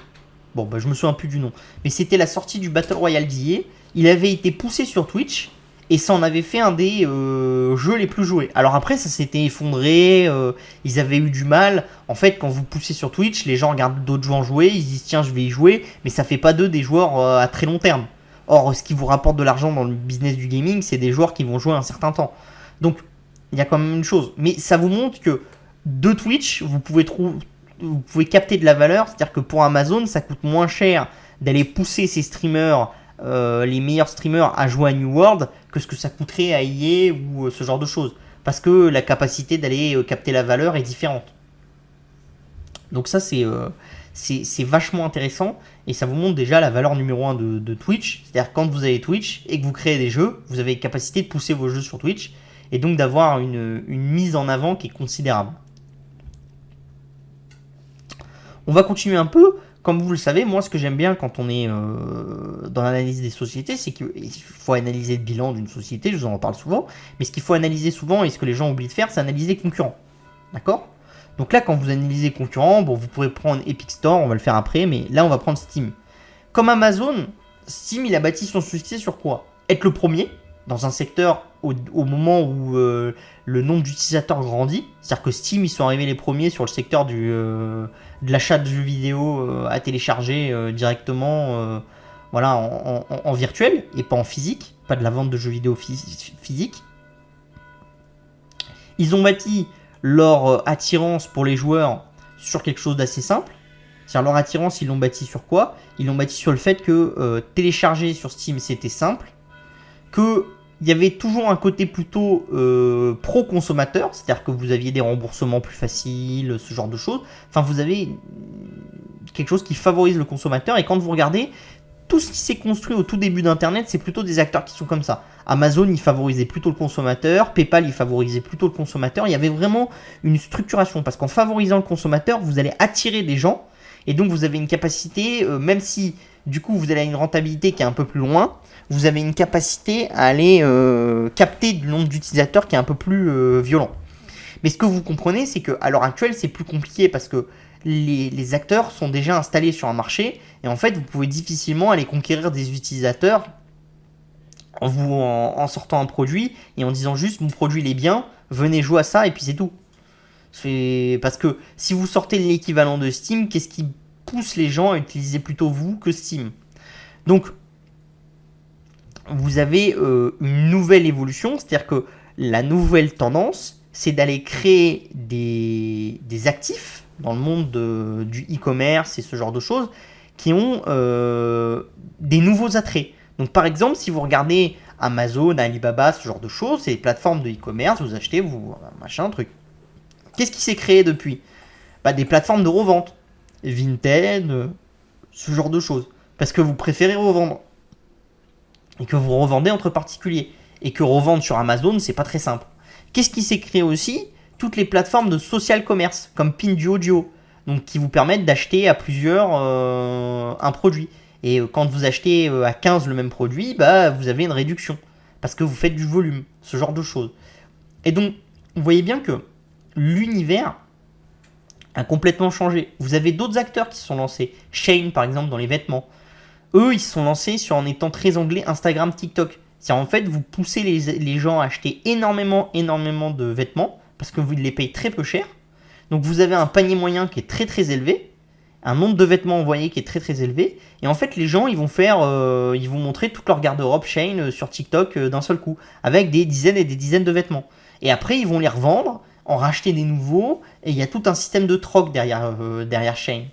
Bon, bah, je me souviens plus du nom. Mais c'était la sortie du Battle Royale d'IA. Il avait été poussé sur Twitch. Et ça en avait fait un des jeux les plus joués. Alors après, ça s'était effondré. Ils avaient eu du mal. En fait, quand vous poussez sur Twitch, les gens regardent d'autres joueurs jouer. Ils disent, tiens, je vais y jouer. Mais ça fait pas d'eux des joueurs à très long terme. Or, ce qui vous rapporte de l'argent dans le business du gaming, c'est des joueurs qui vont jouer un certain temps. Donc, il y a quand même une chose. Mais ça vous montre que de Twitch, vous pouvez capter de la valeur. C'est-à-dire que pour Amazon, ça coûte moins cher d'aller pousser ses streamers, les meilleurs streamers, à jouer à New World que ce que ça coûterait à EA ou ce genre de choses. Parce que la capacité d'aller capter la valeur est différente. Donc ça, c'est vachement intéressant. Et ça vous montre déjà la valeur numéro 1 de Twitch. C'est-à-dire quand vous avez Twitch et que vous créez des jeux, vous avez la capacité de pousser vos jeux sur Twitch. Et donc d'avoir une mise en avant qui est considérable. On va continuer un peu. Comme vous le savez, moi ce que j'aime bien quand on est dans l'analyse des sociétés, c'est qu'il faut analyser le bilan d'une société, je vous en parle souvent, mais ce qu'il faut analyser souvent et ce que les gens oublient de faire, c'est analyser les concurrents. D'accord? Donc là, quand vous analysez les concurrents, bon, vous pourrez prendre Epic Store, on va le faire après, mais là on va prendre Steam. Comme Amazon, Steam il a bâti son succès sur quoi? Être le premier dans un secteur au moment où le nombre d'utilisateurs grandit. C'est-à-dire que Steam, ils sont arrivés les premiers sur le secteur de l'achat de jeux vidéo à télécharger directement voilà, en virtuel et pas en physique. Pas de la vente de jeux vidéo physique. Ils ont bâti leur attirance pour les joueurs sur quelque chose d'assez simple. C'est-à-dire leur attirance, ils l'ont bâti sur quoi? Ils l'ont bâti sur le fait que télécharger sur Steam, c'était simple. Il y avait toujours un côté plutôt pro-consommateur, c'est-à-dire que vous aviez des remboursements plus faciles, ce genre de choses. Enfin, vous avez quelque chose qui favorise le consommateur. Et quand vous regardez, tout ce qui s'est construit au tout début d'Internet, c'est plutôt des acteurs qui sont comme ça. Amazon, il favorisait plutôt le consommateur. PayPal, il favorisait plutôt le consommateur. Il y avait vraiment une structuration, parce qu'en favorisant le consommateur, vous allez attirer des gens. Et donc, vous avez une capacité, même si du coup, vous allez à une rentabilité qui est un peu plus loin, vous avez une capacité à aller capter du nombre d'utilisateurs qui est un peu plus violent. Mais ce que vous comprenez, c'est qu'à l'heure actuelle, c'est plus compliqué parce que les acteurs sont déjà installés sur un marché et en fait, vous pouvez difficilement aller conquérir des utilisateurs en sortant un produit et en disant juste mon produit il est bien, venez jouer à ça et puis c'est tout. Parce que si vous sortez l'équivalent de Steam, qu'est-ce qui pousse les gens à utiliser plutôt vous que Steam? Donc, vous avez une nouvelle évolution, c'est-à-dire que la nouvelle tendance, c'est d'aller créer des actifs dans le monde du e-commerce et ce genre de choses qui ont des nouveaux attraits. Donc par exemple, si vous regardez Amazon, Alibaba, ce genre de choses, c'est des plateformes de e-commerce, vous achetez, machin, truc. Qu'est-ce qui s'est créé depuis? Des plateformes de revente, Vinted, ce genre de choses. Parce que vous préférez revendre. Et que vous revendez entre particuliers. Et que revendre sur Amazon, c'est pas très simple. Qu'est-ce qui s'est créé aussi? Toutes les plateformes de social commerce, comme Pinduoduo, donc qui vous permettent d'acheter à plusieurs un produit. Et quand vous achetez à 15 le même produit, vous avez une réduction. Parce que vous faites du volume, ce genre de choses. Et donc, vous voyez bien que l'univers a complètement changé. Vous avez d'autres acteurs qui se sont lancés. Shein, par exemple, dans les vêtements. Eux, ils se sont lancés en étant très anglais Instagram, TikTok. C'est en fait, vous poussez les gens à acheter énormément de vêtements parce que vous les payez très peu cher. Donc vous avez un panier moyen qui est très très élevé, un nombre de vêtements envoyés qui est très très élevé. Et en fait, les gens, ils vont montrer toute leur garde-robe Shein sur TikTok d'un seul coup, avec des dizaines et des dizaines de vêtements. Et après, ils vont les revendre, en racheter des nouveaux, et il y a tout un système de troc derrière Shein.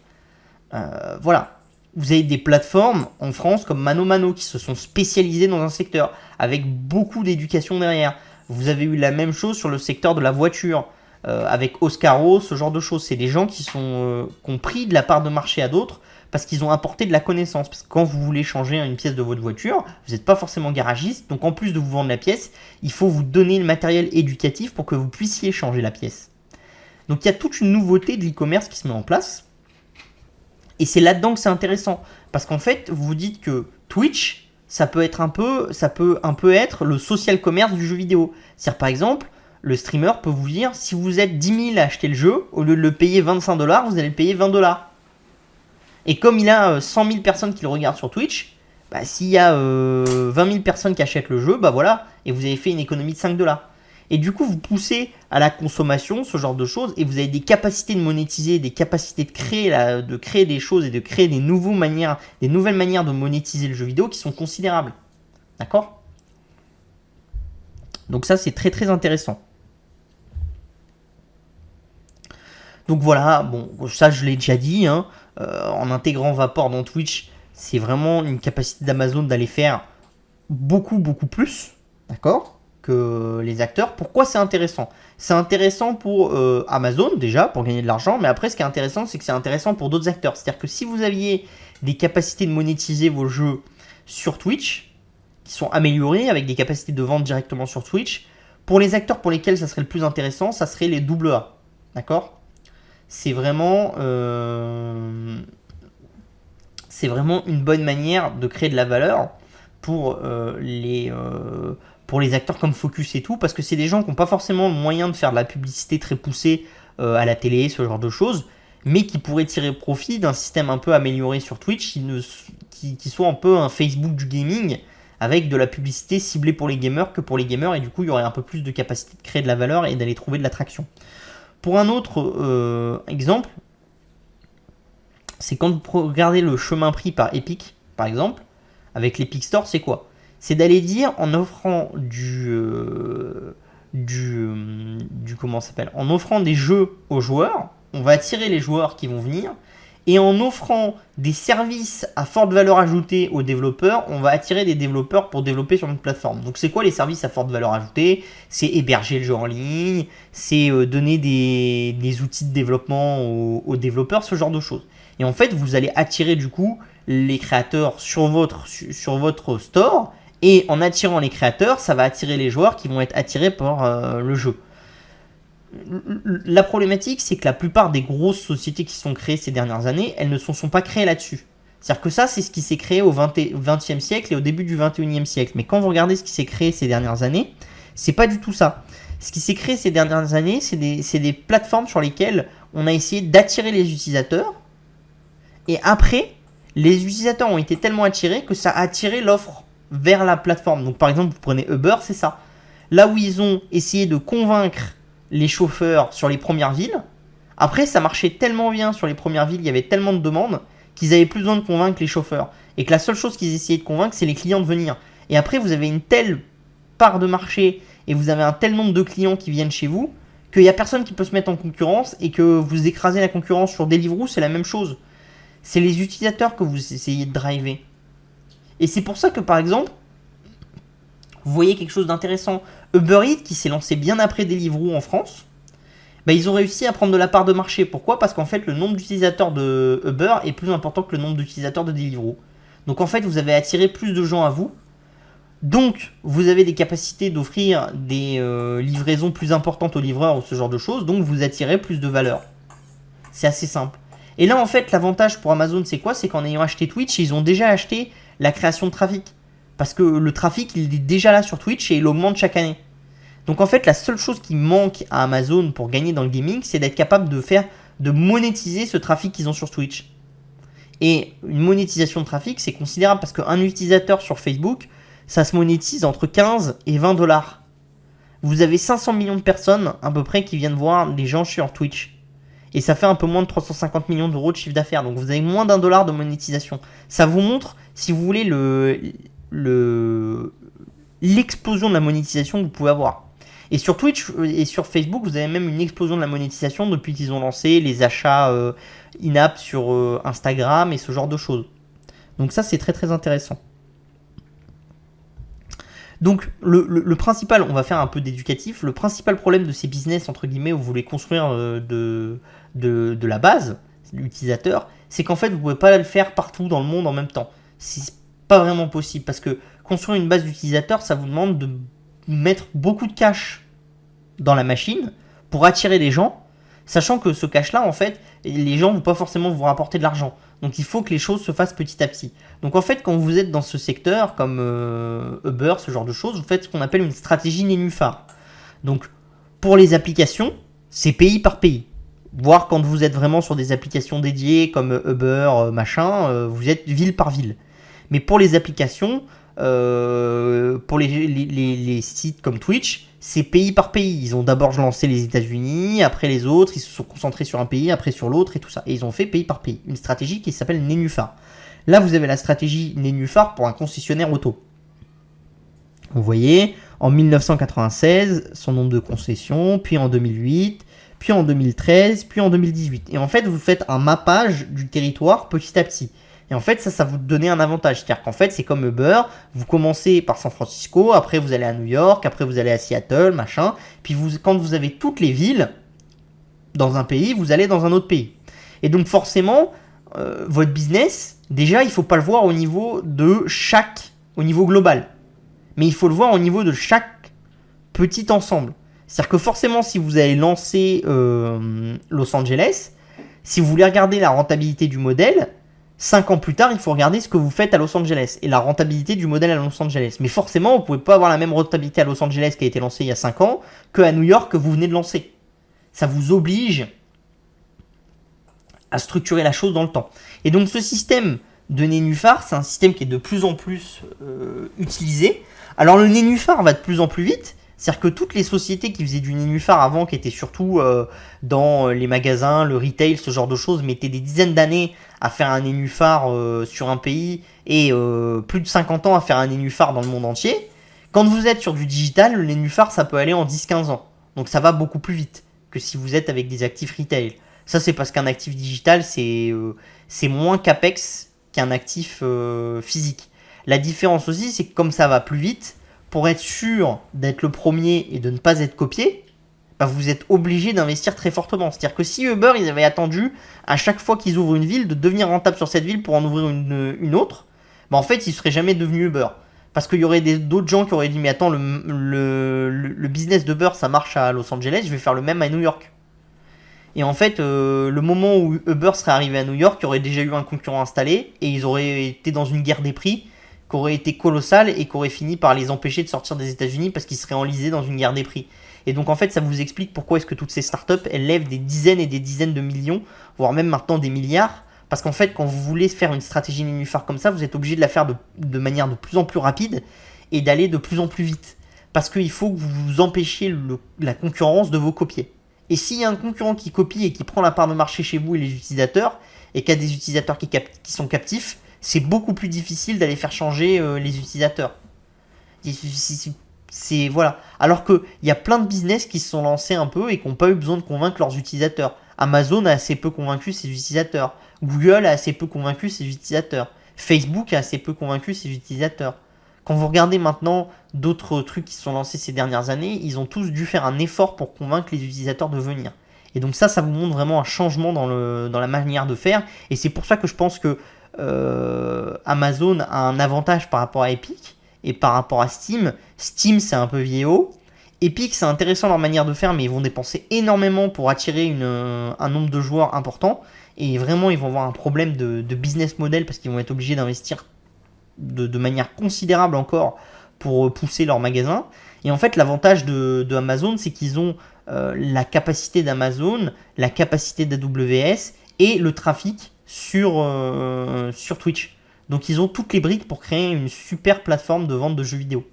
Voilà. Vous avez des plateformes en France comme Mano Mano qui se sont spécialisées dans un secteur, avec beaucoup d'éducation derrière. Vous avez eu la même chose sur le secteur de la voiture, avec Oscaro, ce genre de choses. C'est des gens qui ont pris de la part de marché à d'autres parce qu'ils ont apporté de la connaissance. Parce que quand vous voulez changer une pièce de votre voiture, vous n'êtes pas forcément garagiste, donc en plus de vous vendre la pièce, il faut vous donner le matériel éducatif pour que vous puissiez changer la pièce. Donc il y a toute une nouveauté de l'e-commerce qui se met en place. Et c'est là-dedans que c'est intéressant. Parce qu'en fait, vous vous dites que Twitch, ça peut un peu être le social commerce du jeu vidéo. C'est-à-dire, par exemple, le streamer peut vous dire, si vous êtes 10 000 à acheter le jeu, au lieu de le payer 25 $, vous allez le payer 20 $. Et comme il a 100 000 personnes qui le regardent sur Twitch, bah, s'il y a 20 000 personnes qui achètent le jeu, bah voilà, et vous avez fait une économie de 5 $. Et du coup, vous poussez à la consommation, ce genre de choses, et vous avez des capacités de monétiser, des capacités de créer des choses et de créer des nouvelles manières de monétiser le jeu vidéo qui sont considérables. D'accord ? Donc ça, c'est très très intéressant. Donc voilà, bon, ça je l'ai déjà dit, hein, en intégrant Vapor dans Twitch, c'est vraiment une capacité d'Amazon d'aller faire beaucoup plus, d'accord, que les acteurs. Pourquoi c'est intéressant ? C'est intéressant pour Amazon déjà, pour gagner de l'argent, mais après ce qui est intéressant, c'est que c'est intéressant pour d'autres acteurs. C'est-à-dire que si vous aviez des capacités de monétiser vos jeux sur Twitch, qui sont améliorées avec des capacités de vente directement sur Twitch, pour les acteurs pour lesquels ça serait le plus intéressant, ça serait les AA, d'accord ? C'est vraiment une bonne manière de créer de la valeur pour les acteurs comme Focus et tout, parce que c'est des gens qui n'ont pas forcément le moyen de faire de la publicité très poussée à la télé, ce genre de choses, mais qui pourraient tirer profit d'un système un peu amélioré sur Twitch qui soit un peu un Facebook du gaming, avec de la publicité ciblée pour les gamers que pour les gamers, et du coup il y aurait un peu plus de capacité de créer de la valeur et d'aller trouver de l'attraction. Pour un autre exemple, c'est quand vous regardez le chemin pris par Epic, par exemple, avec l'Epic Store, c'est quoi ? C'est d'aller dire, en offrant en offrant des jeux aux joueurs, on va attirer les joueurs qui vont venir, et en offrant des services à forte valeur ajoutée aux développeurs, on va attirer des développeurs pour développer sur notre plateforme. Donc c'est quoi les services à forte valeur ajoutée ? C'est héberger le jeu en ligne, c'est donner des outils de développement aux développeurs, ce genre de choses. Et en fait, vous allez attirer du coup les créateurs sur votre store, et en attirant les créateurs, ça va attirer les joueurs qui vont être attirés par le jeu. La problématique, c'est que la plupart des grosses sociétés qui sont créées ces dernières années, elles ne sont pas créées là-dessus. C'est-à-dire que ça, c'est ce qui s'est créé au XXe siècle et au début du XXIe siècle. Mais quand vous regardez ce qui s'est créé ces dernières années, c'est pas du tout ça. Ce qui s'est créé ces dernières années, c'est des plateformes sur lesquelles on a essayé d'attirer les utilisateurs. Et après, les utilisateurs ont été tellement attirés que ça a attiré l'offre vers la plateforme. Donc par exemple, vous prenez Uber, c'est ça. Là où ils ont essayé de convaincre les chauffeurs sur les premières villes, après ça marchait tellement bien sur les premières villes, il y avait tellement de demandes qu'ils avaient plus besoin de convaincre les chauffeurs. Et que la seule chose qu'ils essayaient de convaincre, c'est les clients de venir. Et après, vous avez une telle part de marché et vous avez un tel nombre de clients qui viennent chez vous qu'il n'y a personne qui peut se mettre en concurrence et que vous écrasez la concurrence sur Deliveroo, c'est la même chose. C'est les utilisateurs que vous essayez de driver. Et c'est pour ça que par exemple, vous voyez quelque chose d'intéressant. Uber Eats, qui s'est lancé bien après Deliveroo en France, ils ont réussi à prendre de la part de marché. Pourquoi ? Parce qu'en fait, le nombre d'utilisateurs de Uber est plus important que le nombre d'utilisateurs de Deliveroo. Donc en fait, vous avez attiré plus de gens à vous. Donc, vous avez des capacités d'offrir des livraisons plus importantes aux livreurs ou ce genre de choses. Donc, vous attirez plus de valeur. C'est assez simple. Et là, en fait, l'avantage pour Amazon, c'est quoi ? C'est qu'en ayant acheté Twitch, ils ont déjà acheté la création de trafic. Parce que le trafic, il est déjà là sur Twitch et il augmente chaque année. Donc en fait, la seule chose qui manque à Amazon pour gagner dans le gaming, c'est d'être capable de monétiser ce trafic qu'ils ont sur Twitch. Et une monétisation de trafic, c'est considérable parce qu'un utilisateur sur Facebook, ça se monétise entre 15 et 20 dollars. Vous avez 500 millions de personnes à peu près qui viennent voir les gens sur Twitch. Et ça fait un peu moins de 350 millions d'euros de chiffre d'affaires. Donc vous avez moins d'un dollar de monétisation. Ça vous montre, si vous voulez, l'explosion de la monétisation que vous pouvez avoir. Et sur Twitch et sur Facebook, vous avez même une explosion de la monétisation depuis qu'ils ont lancé les achats in-app sur Instagram et ce genre de choses. Donc ça, c'est très très intéressant. Donc le principal, on va faire un peu d'éducatif, le principal problème de ces business, entre guillemets, où vous voulez construire de la base, l'utilisateur, c'est qu'en fait, vous ne pouvez pas le faire partout dans le monde en même temps. C'est pas vraiment possible, parce que construire une base d'utilisateurs, ça vous demande de mettre beaucoup de cash dans la machine pour attirer les gens, sachant que ce cash-là, en fait, les gens ne vont pas forcément vous rapporter de l'argent. Donc il faut que les choses se fassent petit à petit. Donc en fait, quand vous êtes dans ce secteur, comme Uber, ce genre de choses, vous faites ce qu'on appelle une stratégie nénuphar. Donc pour les applications, c'est pays par pays. Voire quand vous êtes vraiment sur des applications dédiées comme Uber, vous êtes ville par ville. Mais pour les applications, pour les sites comme Twitch, c'est pays par pays. Ils ont d'abord lancé les États-Unis, après les autres, ils se sont concentrés sur un pays, après sur l'autre et tout ça. Et ils ont fait pays par pays. Une stratégie qui s'appelle Nénuphar. Là, vous avez la stratégie Nénuphar pour un concessionnaire auto. Vous voyez, en 1996, son nombre de concessions, puis en 2008, puis en 2013, puis en 2018. Et en fait, vous faites un mappage du territoire petit à petit. Et en fait, ça vous donnait un avantage. C'est-à-dire qu'en fait, c'est comme Uber, vous commencez par San Francisco, après vous allez à New York, après vous allez à Seattle, machin. Puis quand vous avez toutes les villes dans un pays, vous allez dans un autre pays. Et donc forcément, votre business, déjà, il ne faut pas le voir au niveau global. Mais il faut le voir au niveau de chaque petit ensemble. C'est-à-dire que forcément, si vous allez lancer Los Angeles, si vous voulez regarder la rentabilité du modèle, 5 ans plus tard, il faut regarder ce que vous faites à Los Angeles et la rentabilité du modèle à Los Angeles. Mais forcément, vous ne pouvez pas avoir la même rentabilité à Los Angeles qui a été lancée il y a 5 ans qu'à New York que vous venez de lancer. Ça vous oblige à structurer la chose dans le temps. Et donc ce système de nénuphar, c'est un système qui est de plus en plus utilisé. Alors le nénuphar va de plus en plus vite. C'est-à-dire que toutes les sociétés qui faisaient du nénuphar avant, qui étaient surtout dans les magasins, le retail, ce genre de choses, mettaient des dizaines d'années à faire un nénuphar sur un pays et plus de 50 ans à faire un nénuphar dans le monde entier. Quand vous êtes sur du digital, le nénuphar, ça peut aller en 10-15 ans. Donc ça va beaucoup plus vite que si vous êtes avec des actifs retail. Ça, c'est parce qu'un actif digital, c'est moins capex qu'un actif physique. La différence aussi, c'est que comme ça va plus vite, pour être sûr d'être le premier et de ne pas être copié, bah vous êtes obligé d'investir très fortement. C'est-à-dire que si Uber, ils avaient attendu à chaque fois qu'ils ouvrent une ville de devenir rentable sur cette ville pour en ouvrir une autre, bah en fait, ils ne seraient jamais devenus Uber. Parce qu'il y aurait d'autres gens qui auraient dit, mais attends, le business d'Uber, ça marche à Los Angeles, je vais faire le même à New York. Et en fait, le moment où Uber serait arrivé à New York, il y aurait déjà eu un concurrent installé et ils auraient été dans une guerre des prix qui aurait été colossale et qui aurait fini par les empêcher de sortir des États-Unis parce qu'ils seraient enlisés dans une guerre des prix. Et donc en fait, ça vous explique pourquoi est-ce que toutes ces startups, elles lèvent des dizaines et des dizaines de millions, voire même maintenant des milliards. Parce qu'en fait, quand vous voulez faire une stratégie nénuphar comme ça, vous êtes obligé de la faire de manière de plus en plus rapide et d'aller de plus en plus vite. Parce qu'il faut que vous empêchiez la concurrence de vos copiers. Et s'il y a un concurrent qui copie et qui prend la part de marché chez vous et les utilisateurs, et qu'il y a des utilisateurs qui sont captifs, c'est beaucoup plus difficile d'aller faire changer les utilisateurs. Voilà. Alors qu'il y a plein de business qui se sont lancés un peu et qui n'ont pas eu besoin de convaincre leurs utilisateurs. Amazon a assez peu convaincu ses utilisateurs. Google a assez peu convaincu ses utilisateurs. Facebook a assez peu convaincu ses utilisateurs. Quand vous regardez maintenant d'autres trucs qui se sont lancés ces dernières années, ils ont tous dû faire un effort pour convaincre les utilisateurs de venir. Et donc ça vous montre vraiment un changement dans la manière de faire. Et c'est pour ça que je pense que Amazon a un avantage par rapport à Epic et par rapport à Steam. Steam, c'est un peu vieillot. Epic, c'est intéressant leur manière de faire, mais ils vont dépenser énormément pour attirer un nombre de joueurs important. Et vraiment, ils vont avoir un problème de business model parce qu'ils vont être obligés d'investir de manière considérable encore pour pousser leur magasin. Et en fait, l'avantage de Amazon, c'est qu'ils ont la capacité d'Amazon, la capacité d'AWS et le trafic sur Twitch. Donc ils ont toutes les briques pour créer une super plateforme de vente de jeux vidéo.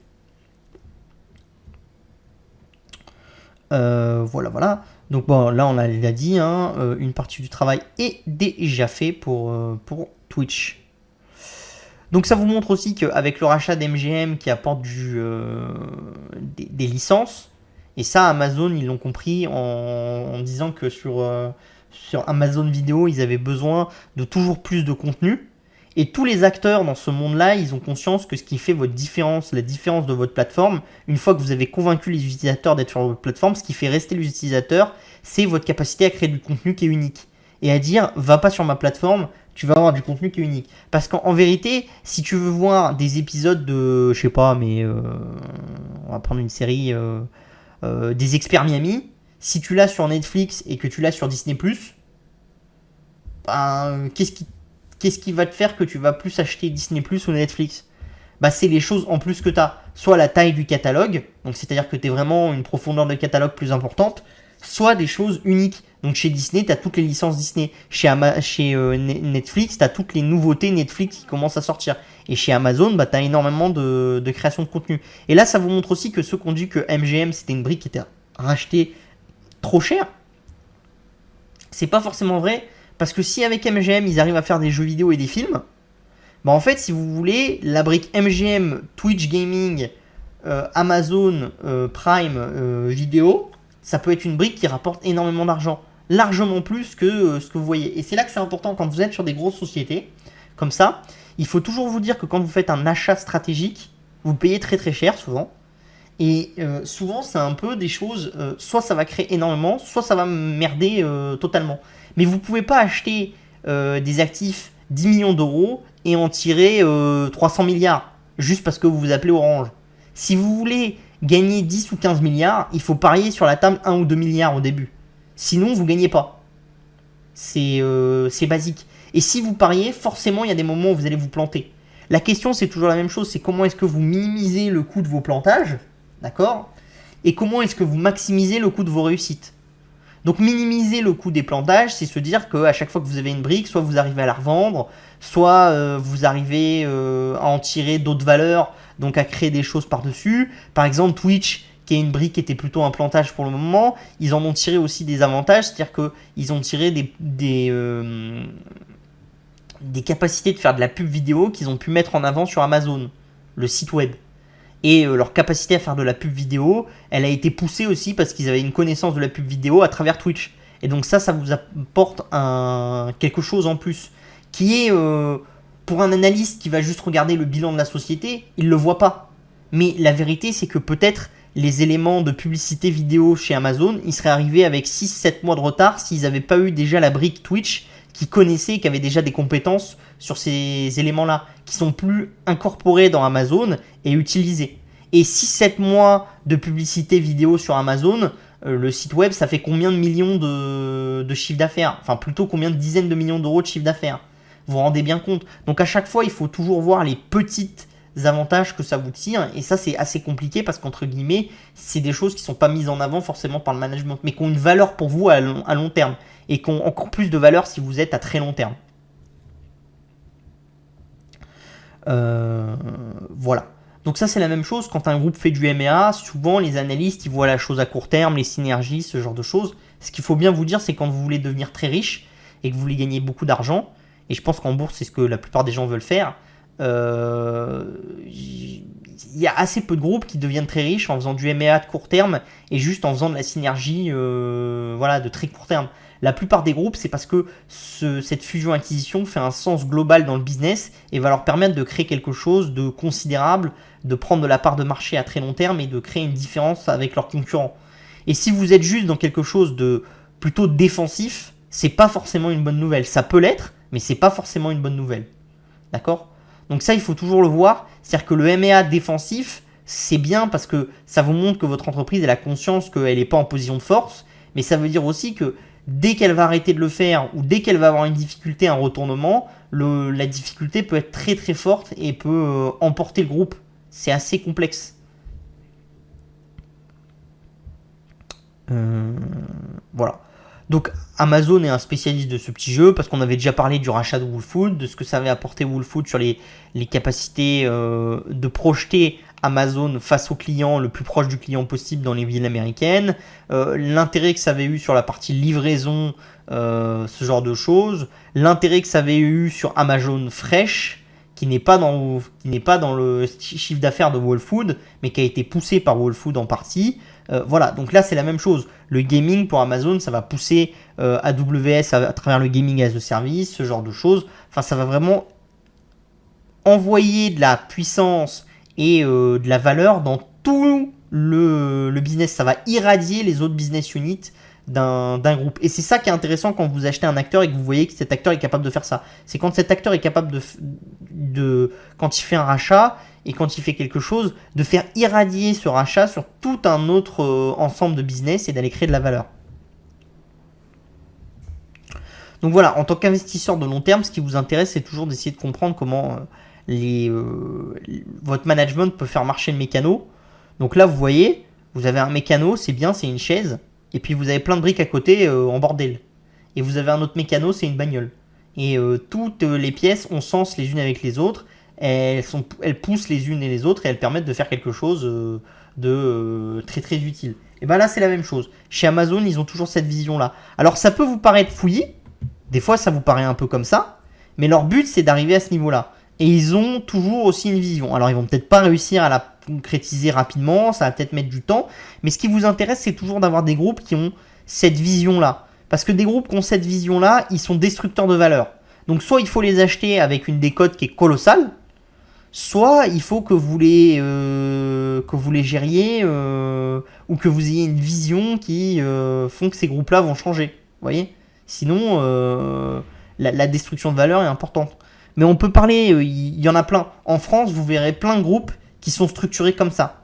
Voilà. Donc bon, là on l'a dit, hein, une partie du travail est déjà fait pour Twitch. Donc ça vous montre aussi qu'avec le rachat d'MGM qui apporte des licences, et ça Amazon ils l'ont compris en disant que sur Amazon Vidéo ils avaient besoin de toujours plus de contenu. Et tous les acteurs dans ce monde-là, ils ont conscience que ce qui fait votre différence, la différence de votre plateforme, une fois que vous avez convaincu les utilisateurs d'être sur votre plateforme, ce qui fait rester les utilisateurs, c'est votre capacité à créer du contenu qui est unique. Et à dire, va pas sur ma plateforme, tu vas avoir du contenu qui est unique. Parce qu'en vérité, si tu veux voir des épisodes de, je sais pas, mais on va prendre une série des Experts Miami, si tu l'as sur Netflix et que tu l'as sur Disney+, ben, qu'est-ce qui va te faire que tu vas plus acheter Disney Plus ou Netflix? Bah, c'est les choses en plus que tu as. Soit la taille du catalogue, donc c'est-à-dire que tu es vraiment une profondeur de catalogue plus importante, soit des choses uniques. Donc chez Disney, tu as toutes les licences Disney. Chez Netflix, tu as toutes les nouveautés Netflix qui commencent à sortir. Et chez Amazon, bah, tu as énormément de création de contenu. Et là, ça vous montre aussi que ceux qui ont dit que MGM, c'était une brique qui était rachetée trop cher, c'est pas forcément vrai. Parce que si avec MGM, ils arrivent à faire des jeux vidéo et des films, bah en fait, si vous voulez, la brique MGM, Twitch Gaming, Amazon Prime Vidéo, ça peut être une brique qui rapporte énormément d'argent. Largement plus que ce que vous voyez. Et c'est là que c'est important quand vous êtes sur des grosses sociétés, comme ça, il faut toujours vous dire que quand vous faites un achat stratégique, vous payez très très cher souvent. Et souvent, c'est un peu des choses, soit ça va créer énormément, soit ça va merder totalement. Mais vous ne pouvez pas acheter des actifs 10 millions d'euros et en tirer 300 milliards, juste parce que vous vous appelez Orange. Si vous voulez gagner 10 ou 15 milliards, il faut parier sur la table 1 ou 2 milliards au début. Sinon, vous ne gagnez pas. C'est basique. Et si vous pariez, forcément, il y a des moments où vous allez vous planter. La question, c'est toujours la même chose, c'est comment est-ce que vous minimisez le coût de vos plantages, d'accord? Et comment est-ce que vous maximisez le coût de vos réussites? Donc minimiser le coût des plantages, c'est se dire qu'à chaque fois que vous avez une brique, soit vous arrivez à la revendre, soit vous arrivez à en tirer d'autres valeurs, donc à créer des choses par-dessus. Par exemple, Twitch, qui est une brique qui était plutôt un plantage pour le moment, ils en ont tiré aussi des avantages, c'est-à-dire qu'ils ont tiré des capacités de faire de la pub vidéo qu'ils ont pu mettre en avant sur Amazon, le site web. Et leur capacité à faire de la pub vidéo, elle a été poussée aussi parce qu'ils avaient une connaissance de la pub vidéo à travers Twitch. Et donc ça vous apporte quelque chose en plus, qui est, pour un analyste qui va juste regarder le bilan de la société, il ne le voit pas. Mais la vérité, c'est que peut-être les éléments de publicité vidéo chez Amazon, ils seraient arrivés avec 6-7 mois de retard s'ils n'avaient pas eu déjà la brique Twitch, qui connaissaient, qui avaient déjà des compétences sur ces éléments-là, qui sont plus incorporés dans Amazon et utilisés. Et 6-7 mois de publicité vidéo sur Amazon, le site web, ça fait combien de millions de chiffre d'affaires? Enfin, plutôt combien de dizaines de millions d'euros de chiffre d'affaires? Vous vous rendez bien compte? Donc à chaque fois, il faut toujours voir les petites avantages que ça vous tire. Et ça, c'est assez compliqué parce qu'entre guillemets, c'est des choses qui ne sont pas mises en avant forcément par le management, mais qui ont une valeur pour vous à long terme. Et qui ont encore plus de valeur si vous êtes à très long terme. Voilà. Donc ça c'est la même chose quand un groupe fait du M&A, souvent les analystes ils voient la chose à court terme, les synergies, ce genre de choses. Ce qu'il faut bien vous dire c'est quand vous voulez devenir très riche et que vous voulez gagner beaucoup d'argent, et je pense qu'en bourse c'est ce que la plupart des gens veulent faire, il y a assez peu de groupes qui deviennent très riches en faisant du M&A de court terme et juste en faisant de la synergie de très court terme. La plupart des groupes, c'est parce que cette fusion-acquisition fait un sens global dans le business et va leur permettre de créer quelque chose de considérable, de prendre de la part de marché à très long terme et de créer une différence avec leurs concurrents. Et si vous êtes juste dans quelque chose de plutôt défensif, c'est pas forcément une bonne nouvelle. Ça peut l'être, mais c'est pas forcément une bonne nouvelle. D'accord ? Donc ça, il faut toujours le voir. C'est-à-dire que le M&A défensif, c'est bien parce que ça vous montre que votre entreprise elle a conscience qu'elle n'est pas en position de force, mais ça veut dire aussi que dès qu'elle va arrêter de le faire ou dès qu'elle va avoir une difficulté, un retournement, la difficulté peut être très très forte et peut emporter le groupe. C'est assez complexe. Voilà. Donc Amazon est un spécialiste de ce petit jeu parce qu'on avait déjà parlé du rachat de Woolfood, de ce que ça avait apporté Woolfood sur les capacités de projeter Amazon face au client, le plus proche du client possible dans les villes américaines, l'intérêt que ça avait eu sur la partie livraison, ce genre de choses, l'intérêt que ça avait eu sur Amazon Fresh, qui n'est pas dans le chiffre d'affaires de Woolfood, mais qui a été poussé par Woolfood en partie. Voilà, donc là c'est la même chose. Le gaming pour Amazon, ça va pousser AWS à travers le gaming as a service, ce genre de choses. Enfin, ça va vraiment envoyer de la puissance et de la valeur dans tout le business. Ça va irradier les autres business units d'un groupe. Et c'est ça qui est intéressant quand vous achetez un acteur et que vous voyez que cet acteur est capable de faire ça. C'est quand cet acteur est capable quand il fait un rachat et quand il fait quelque chose, de faire irradier ce rachat sur tout un autre ensemble de business et d'aller créer de la valeur. Donc voilà, en tant qu'investisseur de long terme, ce qui vous intéresse, c'est toujours d'essayer de comprendre comment votre management peut faire marcher le mécano. Donc là, vous voyez, vous avez un mécano, c'est bien, c'est une chaise, et puis vous avez plein de briques à côté en bordel. Et vous avez un autre mécano, c'est une bagnole. Et toutes les pièces ont sens les unes avec les autres, elles poussent les unes et les autres, et elles permettent de faire quelque chose de très très utile. Et bien là, c'est la même chose. Chez Amazon, ils ont toujours cette vision-là. Alors ça peut vous paraître fouillis, des fois ça vous paraît un peu comme ça, mais leur but c'est d'arriver à ce niveau-là. Et ils ont toujours aussi une vision. Alors ils vont peut-être pas réussir à la concrétiser rapidement, ça va peut-être mettre du temps, mais ce qui vous intéresse c'est toujours d'avoir des groupes qui ont cette vision-là. Parce que des groupes qui ont cette vision-là, ils sont destructeurs de valeur. Donc soit il faut les acheter avec une décote qui est colossale, soit il faut que vous les gériez ou que vous ayez une vision qui font que ces groupes-là vont changer. Vous voyez ? Sinon, la destruction de valeur est importante. Mais on peut parler, il y en a plein. En France, vous verrez plein de groupes qui sont structurés comme ça.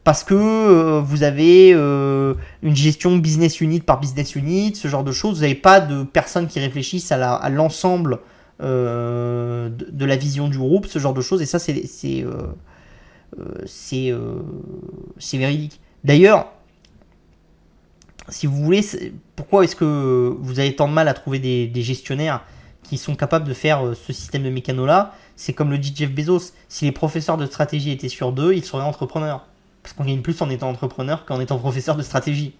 Parce que vous avez une gestion business unit par business unit, ce genre de choses. Vous n'avez pas de personnes qui réfléchissent à l'ensemble de la vision du groupe, ce genre de choses. Et ça, c'est véridique. D'ailleurs, si vous voulez, pourquoi est-ce que vous avez tant de mal à trouver des gestionnaires qui sont capables de faire ce système de mécano-là? C'est comme le dit Jeff Bezos, si les professeurs de stratégie étaient sur deux, ils seraient entrepreneurs. Parce qu'on gagne plus en étant entrepreneur qu'en étant professeur de stratégie.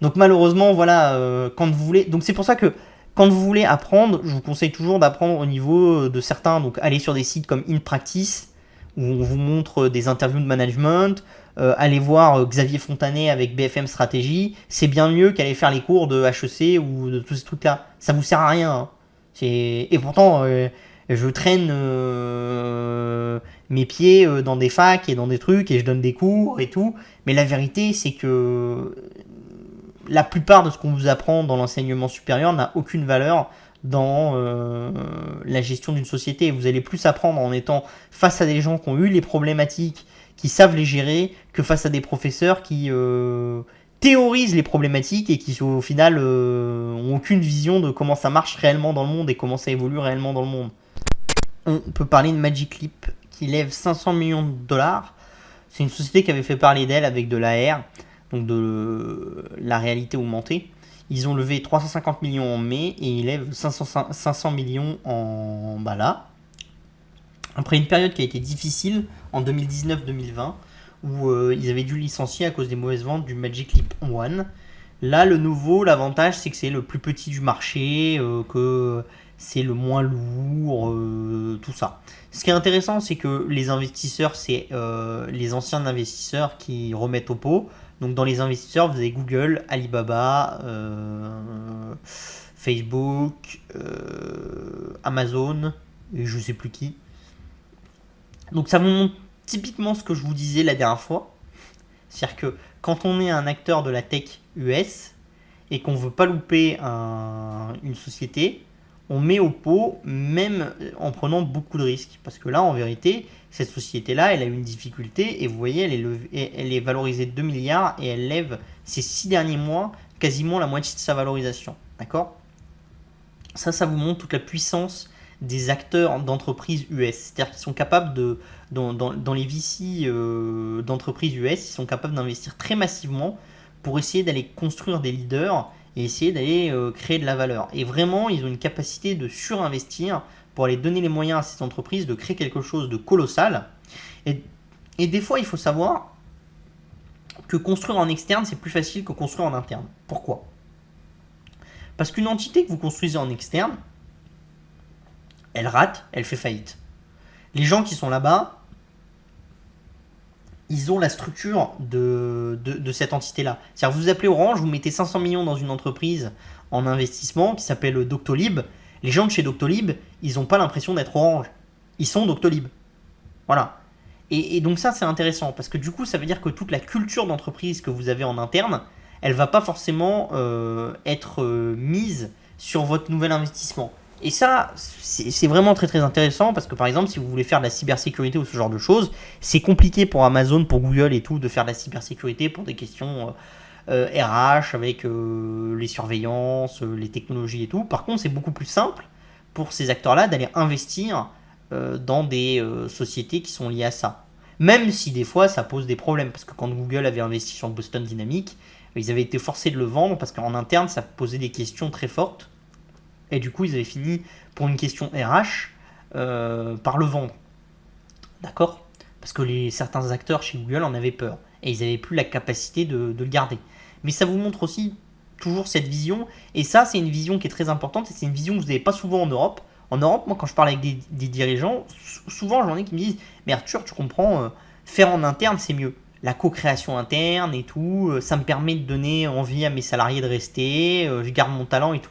Donc malheureusement, voilà, quand vous voulez... Donc c'est pour ça que quand vous voulez apprendre, je vous conseille toujours d'apprendre au niveau de certains. Donc allez sur des sites comme InPractice, où on vous montre des interviews de management. Allez voir Xavier Fontanet avec BFM Stratégie. C'est bien mieux qu'aller faire les cours de HEC ou de tous ces trucs-là. Ça vous sert à rien. Hein. Et pourtant, je traîne mes pieds dans des facs et dans des trucs et je donne des cours et tout. Mais la vérité, c'est que la plupart de ce qu'on vous apprend dans l'enseignement supérieur n'a aucune valeur dans la gestion d'une société. Vous allez plus apprendre en étant face à des gens qui ont eu les problématiques, qui savent les gérer, que face à des professeurs qui théorisent les problématiques et qui au final ont aucune vision de comment ça marche réellement dans le monde et comment ça évolue réellement dans le monde. On peut parler de Magic Leap qui lève 500 millions de dollars. C'est une société qui avait fait parler d'elle avec de l'AR, donc de la réalité augmentée. Ils ont levé 350 millions en mai et ils lèvent 500 millions en là. Après une période qui a été difficile en 2019-2020 où ils avaient dû licencier à cause des mauvaises ventes du Magic Leap One. Là, l'avantage, c'est que c'est le plus petit du marché, que c'est le moins lourd, tout ça. Ce qui est intéressant, c'est que les investisseurs, c'est les anciens investisseurs qui remettent au pot. Donc dans les investisseurs, vous avez Google, Alibaba, Facebook, Amazon, et je ne sais plus qui. Donc ça vous montre typiquement ce que je vous disais la dernière fois. C'est-à-dire que quand on est un acteur de la tech US et qu'on ne veut pas louper une société, on met au pot même en prenant beaucoup de risques. Parce que là, en vérité, cette société-là, elle a eu une difficulté et vous voyez, elle est valorisée de 2 milliards et elle lève ces 6 derniers mois quasiment la moitié de sa valorisation. D'accord ? Ça vous montre toute la puissance des acteurs d'entreprises US. C'est-à-dire qu'ils sont capables dans les VC d'entreprises US, ils sont capables d'investir très massivement pour essayer d'aller construire des leaders et essayer d'aller créer de la valeur. Et vraiment, ils ont une capacité de surinvestir pour aller donner les moyens à ces entreprises de créer quelque chose de colossal. Et, et des fois, il faut savoir que construire en externe, c'est plus facile que construire en interne. Pourquoi? Parce qu'une entité que vous construisez en externe, elle rate, elle fait faillite. Les gens qui sont là-bas, ils ont la structure de cette entité-là. C'est-à-dire, vous appelez Orange, vous mettez 500 millions dans une entreprise en investissement qui s'appelle Doctolib. Les gens de chez Doctolib, ils n'ont pas l'impression d'être Orange. Ils sont Doctolib. Voilà. Et donc ça, c'est intéressant, parce que du coup, ça veut dire que toute la culture d'entreprise que vous avez en interne, elle va pas forcément être mise sur votre nouvel investissement. Et ça, c'est vraiment très très intéressant, parce que par exemple, si vous voulez faire de la cybersécurité ou ce genre de choses, c'est compliqué pour Amazon, pour Google et tout, de faire de la cybersécurité pour des questions RH, avec les surveillances, les technologies et tout. Par contre, c'est beaucoup plus simple pour ces acteurs-là d'aller investir dans des sociétés qui sont liées à ça. Même si des fois ça pose des problèmes, parce que quand Google avait investi sur Boston Dynamics, ils avaient été forcés de le vendre parce qu'en interne ça posait des questions très fortes, et du coup ils avaient fini pour une question RH par le vendre. D'accord? Parce que certains acteurs chez Google en avaient peur, et ils n'avaient plus la capacité de le garder. Mais ça vous montre aussi toujours cette vision, et ça c'est une vision qui est très importante, et c'est une vision que vous n'avez pas souvent en Europe. En Europe, moi, quand je parle avec des dirigeants, souvent j'en ai qui me disent: mais Arthur, tu comprends, faire en interne, c'est mieux. La co-création interne et tout, ça me permet de donner envie à mes salariés de rester, je garde mon talent et tout.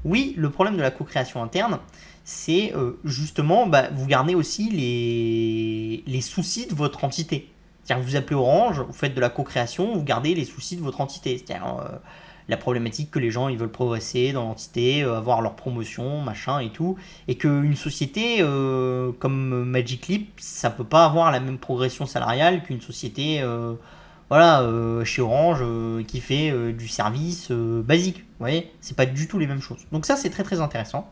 Oui, le problème de la co-création interne, c'est justement, bah, vous gardez aussi les soucis de votre entité. C'est-à-dire que vous appelez Orange, vous faites de la co-création, vous gardez les soucis de votre entité. C'est-à-dire la problématique que les gens ils veulent progresser dans l'entité, avoir leur promotion, machin et tout, et qu'une société comme Magic Leap, ça peut pas avoir la même progression salariale qu'une société voilà, chez Orange qui fait du service basique. Vous voyez, c'est pas du tout les mêmes choses. Donc ça c'est très très intéressant.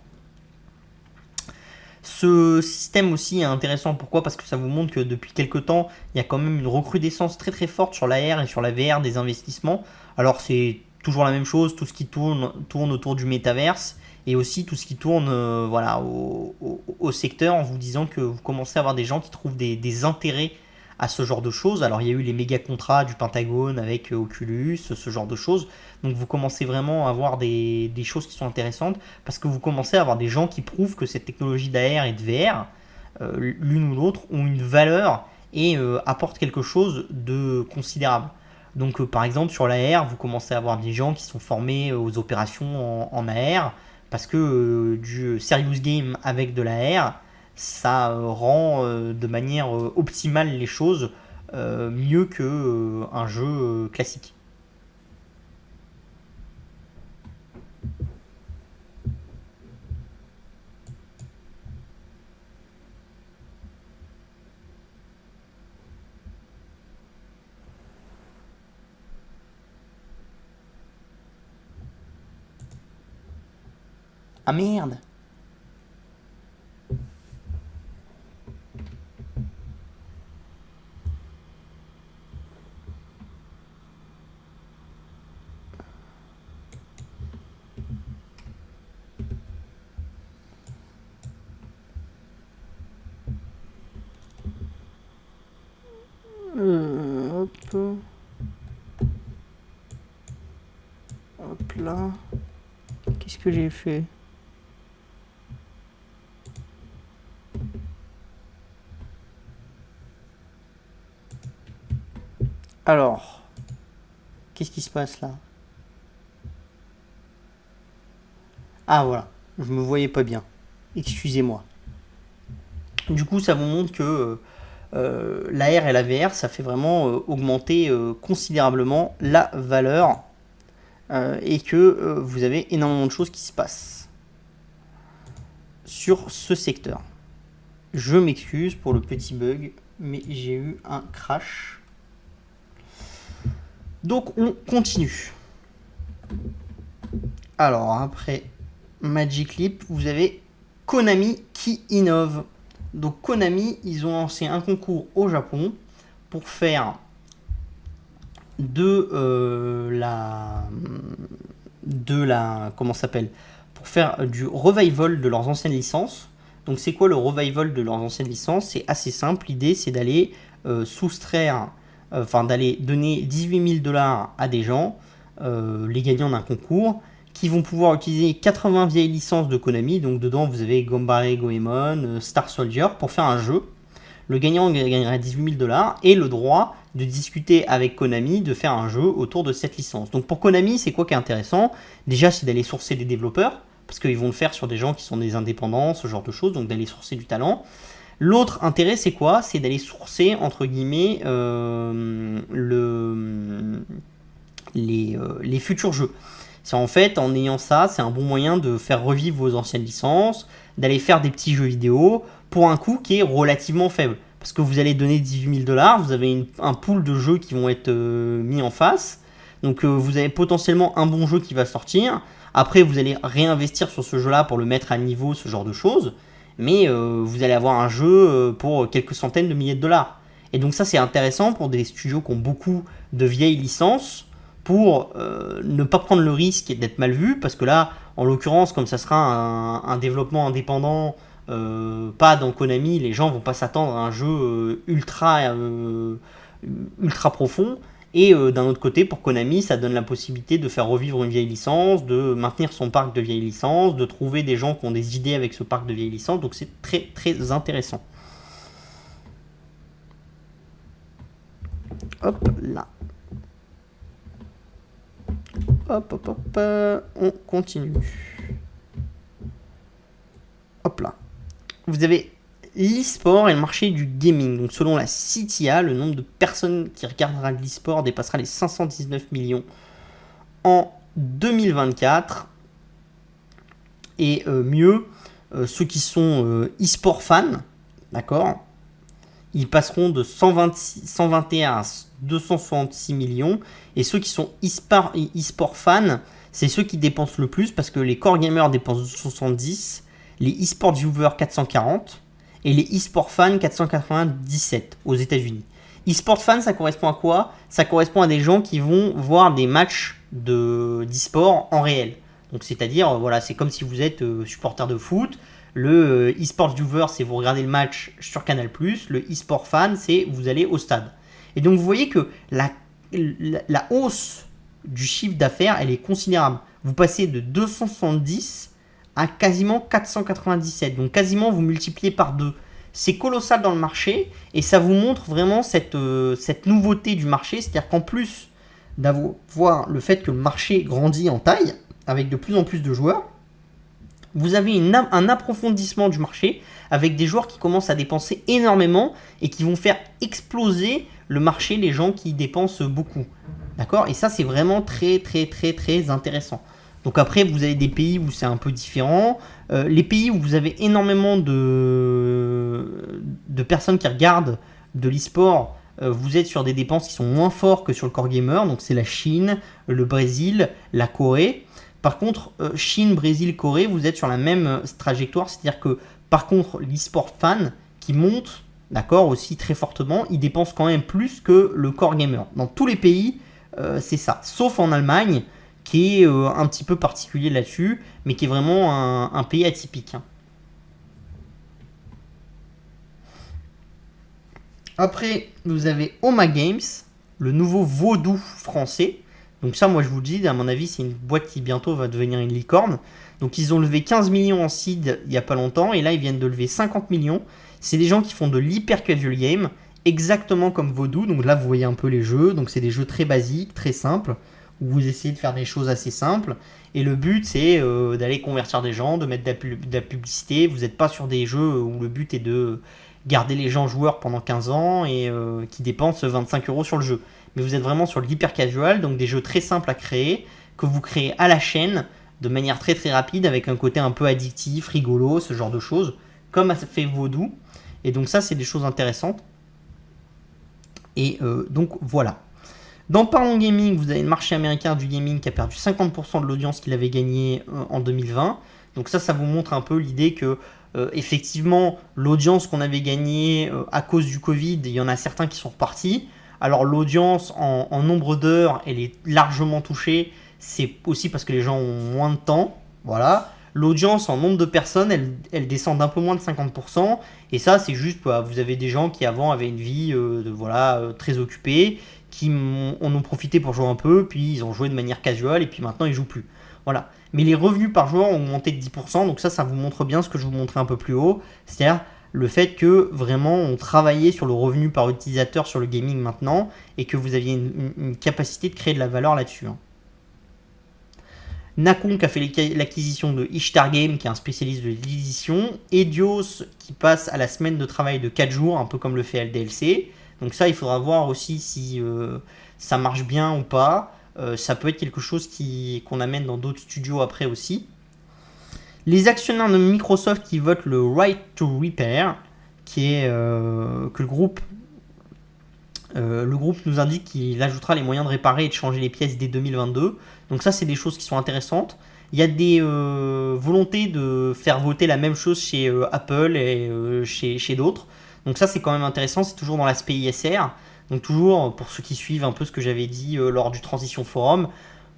Ce système aussi est intéressant, pourquoi? Parce que ça vous montre que depuis quelques temps, il y a quand même une recrudescence très très forte sur l'AR et sur la VR des investissements. Alors c'est toujours la même chose, tout ce qui tourne autour du métaverse, et aussi tout ce qui tourne voilà, au secteur, en vous disant que vous commencez à avoir des gens qui trouvent des intérêts à ce genre de choses. Alors il y a eu les méga contrats du Pentagone avec Oculus, ce genre de choses. Donc vous commencez vraiment à avoir des choses qui sont intéressantes, parce que vous commencez à avoir des gens qui prouvent que cette technologie d'AR et de VR, l'une ou l'autre, ont une valeur et apportent quelque chose de considérable. Donc par exemple sur l'AR, vous commencez à avoir des gens qui sont formés aux opérations en AR, parce que du serious game avec de l'AR, ça rend de manière optimale les choses mieux que un jeu classique. Ah merde. Hop, hop là. Qu'est-ce que j'ai fait? Alors, qu'est-ce qui se passe là? Ah voilà, je me voyais pas bien. Excusez-moi. Du coup, ça vous montre que l'AR et la VR, ça fait vraiment augmenter considérablement la valeur, et que vous avez énormément de choses qui se passent sur ce secteur. Je m'excuse pour le petit bug, mais j'ai eu un crash. Donc on continue. Alors après Magic Leap, vous avez Konami qui innove. Donc Konami, ils ont lancé un concours au Japon pour faire de de la... Comment ça s'appelle? Pour faire du revival de leurs anciennes licences. Donc c'est quoi le revival de leurs anciennes licences? C'est assez simple, l'idée c'est d'aller soustraire, enfin d'aller donner 18 000 $ à des gens, les gagnants d'un concours, qui vont pouvoir utiliser 80 vieilles licences de Konami. Donc dedans vous avez Gambare Goemon, Star Soldier, pour faire un jeu. Le gagnant gagnerait 18 000 $ et le droit de discuter avec Konami de faire un jeu autour de cette licence. Donc pour Konami, c'est quoi qui est intéressant? Déjà, c'est d'aller sourcer des développeurs, parce qu'ils vont le faire sur des gens qui sont des indépendants, ce genre de choses, donc d'aller sourcer du talent. L'autre intérêt, c'est quoi? C'est d'aller sourcer, entre guillemets, les futurs jeux. C'est en fait, en ayant ça, c'est un bon moyen de faire revivre vos anciennes licences, d'aller faire des petits jeux vidéo pour un coût qui est relativement faible. Parce que vous allez donner 18 000 $, vous avez un pool de jeux qui vont être mis en face. Donc vous avez potentiellement un bon jeu qui va sortir. Après, vous allez réinvestir sur ce jeu-là pour le mettre à niveau, ce genre de choses. Mais vous allez avoir un jeu pour quelques centaines de milliers de dollars. Et donc ça, c'est intéressant pour des studios qui ont beaucoup de vieilles licences, pour ne pas prendre le risque d'être mal vu, parce que là, en l'occurrence, comme ça sera un développement indépendant, pas dans Konami, les gens vont pas s'attendre à un jeu ultra profond. Et d'un autre côté, pour Konami, ça donne la possibilité de faire revivre une vieille licence, de maintenir son parc de vieilles licences, de trouver des gens qui ont des idées avec ce parc de vieilles licences. Donc c'est très très intéressant. Hop là. Hop, hop, hop, on continue. Hop là. Vous avez l'e-sport et le marché du gaming. Donc selon la CTIA, le nombre de personnes qui regardera de l'e-sport dépassera les 519 millions en 2024. Et mieux, ceux qui sont e-sport fans, d'accord, ils passeront de 121 à 266 millions. Et ceux qui sont e-sport fans, c'est ceux qui dépensent le plus, parce que les core gamers dépensent 270, les e-sport viewers 440 et les e-sport fans 497 aux États-Unis. E-sport fans, ça correspond à quoi? Ça correspond à des gens qui vont voir des matchs d'e-sport en réel. Donc c'est-à-dire, voilà, c'est comme si vous êtes supporter de foot. Le e-sport viewer, c'est vous regardez le match sur Canal+. Le e-sport fan, c'est vous allez au stade. Et donc vous voyez que la hausse du chiffre d'affaires, elle est considérable. Vous passez de 270 à quasiment 497. Donc quasiment vous multipliez par 2. C'est colossal dans le marché et ça vous montre vraiment cette nouveauté du marché. C'est-à-dire qu'en plus d'avoir le fait que le marché grandit en taille, avec de plus en plus de joueurs, vous avez un approfondissement du marché avec des joueurs qui commencent à dépenser énormément et qui vont faire exploser le marché, les gens qui dépensent beaucoup. D'accord? Et ça, c'est vraiment très, très, très, très intéressant. Donc après, vous avez des pays où c'est un peu différent. Les pays où vous avez énormément de personnes qui regardent de l'e-sport, vous êtes sur des dépenses qui sont moins fortes que sur le core gamer. Donc c'est la Chine, le Brésil, la Corée. Par contre, Chine, Brésil, Corée, vous êtes sur la même trajectoire. C'est-à-dire que, par contre, l'e-sport fan qui monte, d'accord, aussi très fortement, il dépense quand même plus que le core gamer. Dans tous les pays, c'est ça. Sauf en Allemagne, qui est un petit peu particulier là-dessus, mais qui est vraiment un pays atypique. Après, vous avez Oma Games, le nouveau vaudou français. Donc ça, moi je vous le dis, à mon avis, c'est une boîte qui bientôt va devenir une licorne. Donc ils ont levé 15 millions en seed il n'y a pas longtemps, et là ils viennent de lever 50 millions. C'est des gens qui font de l'hyper casual game, exactement comme Voodoo. Donc là, vous voyez un peu les jeux. Donc c'est des jeux très basiques, très simples, où vous essayez de faire des choses assez simples. Et le but, c'est d'aller convertir des gens, de mettre de la publicité. Vous n'êtes pas sur des jeux où le but est de garder les gens joueurs pendant 15 ans et qui dépensent 25 € sur le jeu. Mais vous êtes vraiment sur l'hyper casual, donc des jeux très simples à créer, que vous créez à la chaîne, de manière très très rapide, avec un côté un peu addictif, rigolo, ce genre de choses, comme a fait Voodoo. Et donc ça, c'est des choses intéressantes. Et donc voilà. Dans Parlons Gaming, vous avez le marché américain du gaming qui a perdu 50% de l'audience qu'il avait gagné en 2020. Donc ça vous montre un peu l'idée que effectivement, l'audience qu'on avait gagnée à cause du Covid, il y en a certains qui sont repartis. Alors l'audience en nombre d'heures, elle est largement touchée. c'est aussi parce que les gens ont moins de temps. Voilà. L'audience en nombre de personnes, elle descend d'un peu moins de 50%. Et ça, c'est juste, bah, vous avez des gens qui avant avaient une vie très occupée, qui en ont profité pour jouer un peu, puis ils ont joué de manière casual, et puis maintenant ils jouent plus. Voilà. Mais les revenus par joueur ont augmenté de 10%, donc ça vous montre bien ce que je vous montrais un peu plus haut. C'est-à-dire le fait que vraiment on travaillait sur le revenu par utilisateur sur le gaming maintenant, et que vous aviez une capacité de créer de la valeur là-dessus. Hein. Nacon qui a fait l'acquisition de Ishtar Game, qui est un spécialiste de l'édition. Edios qui passe à la semaine de travail de 4 jours, un peu comme le fait LDLC. Donc ça, il faudra voir aussi si ça marche bien ou pas. Ça peut être quelque chose qu'on amène dans d'autres studios après aussi. Les actionnaires de Microsoft qui votent le Right to Repair, qui est que le groupe nous indique qu'il ajoutera les moyens de réparer et de changer les pièces dès 2022. Donc ça, c'est des choses qui sont intéressantes. Il y a des volontés de faire voter la même chose chez Apple et chez d'autres. Donc ça, c'est quand même intéressant. C'est toujours dans l'aspect ISR. Donc toujours, pour ceux qui suivent un peu ce que j'avais dit lors du Transition Forum,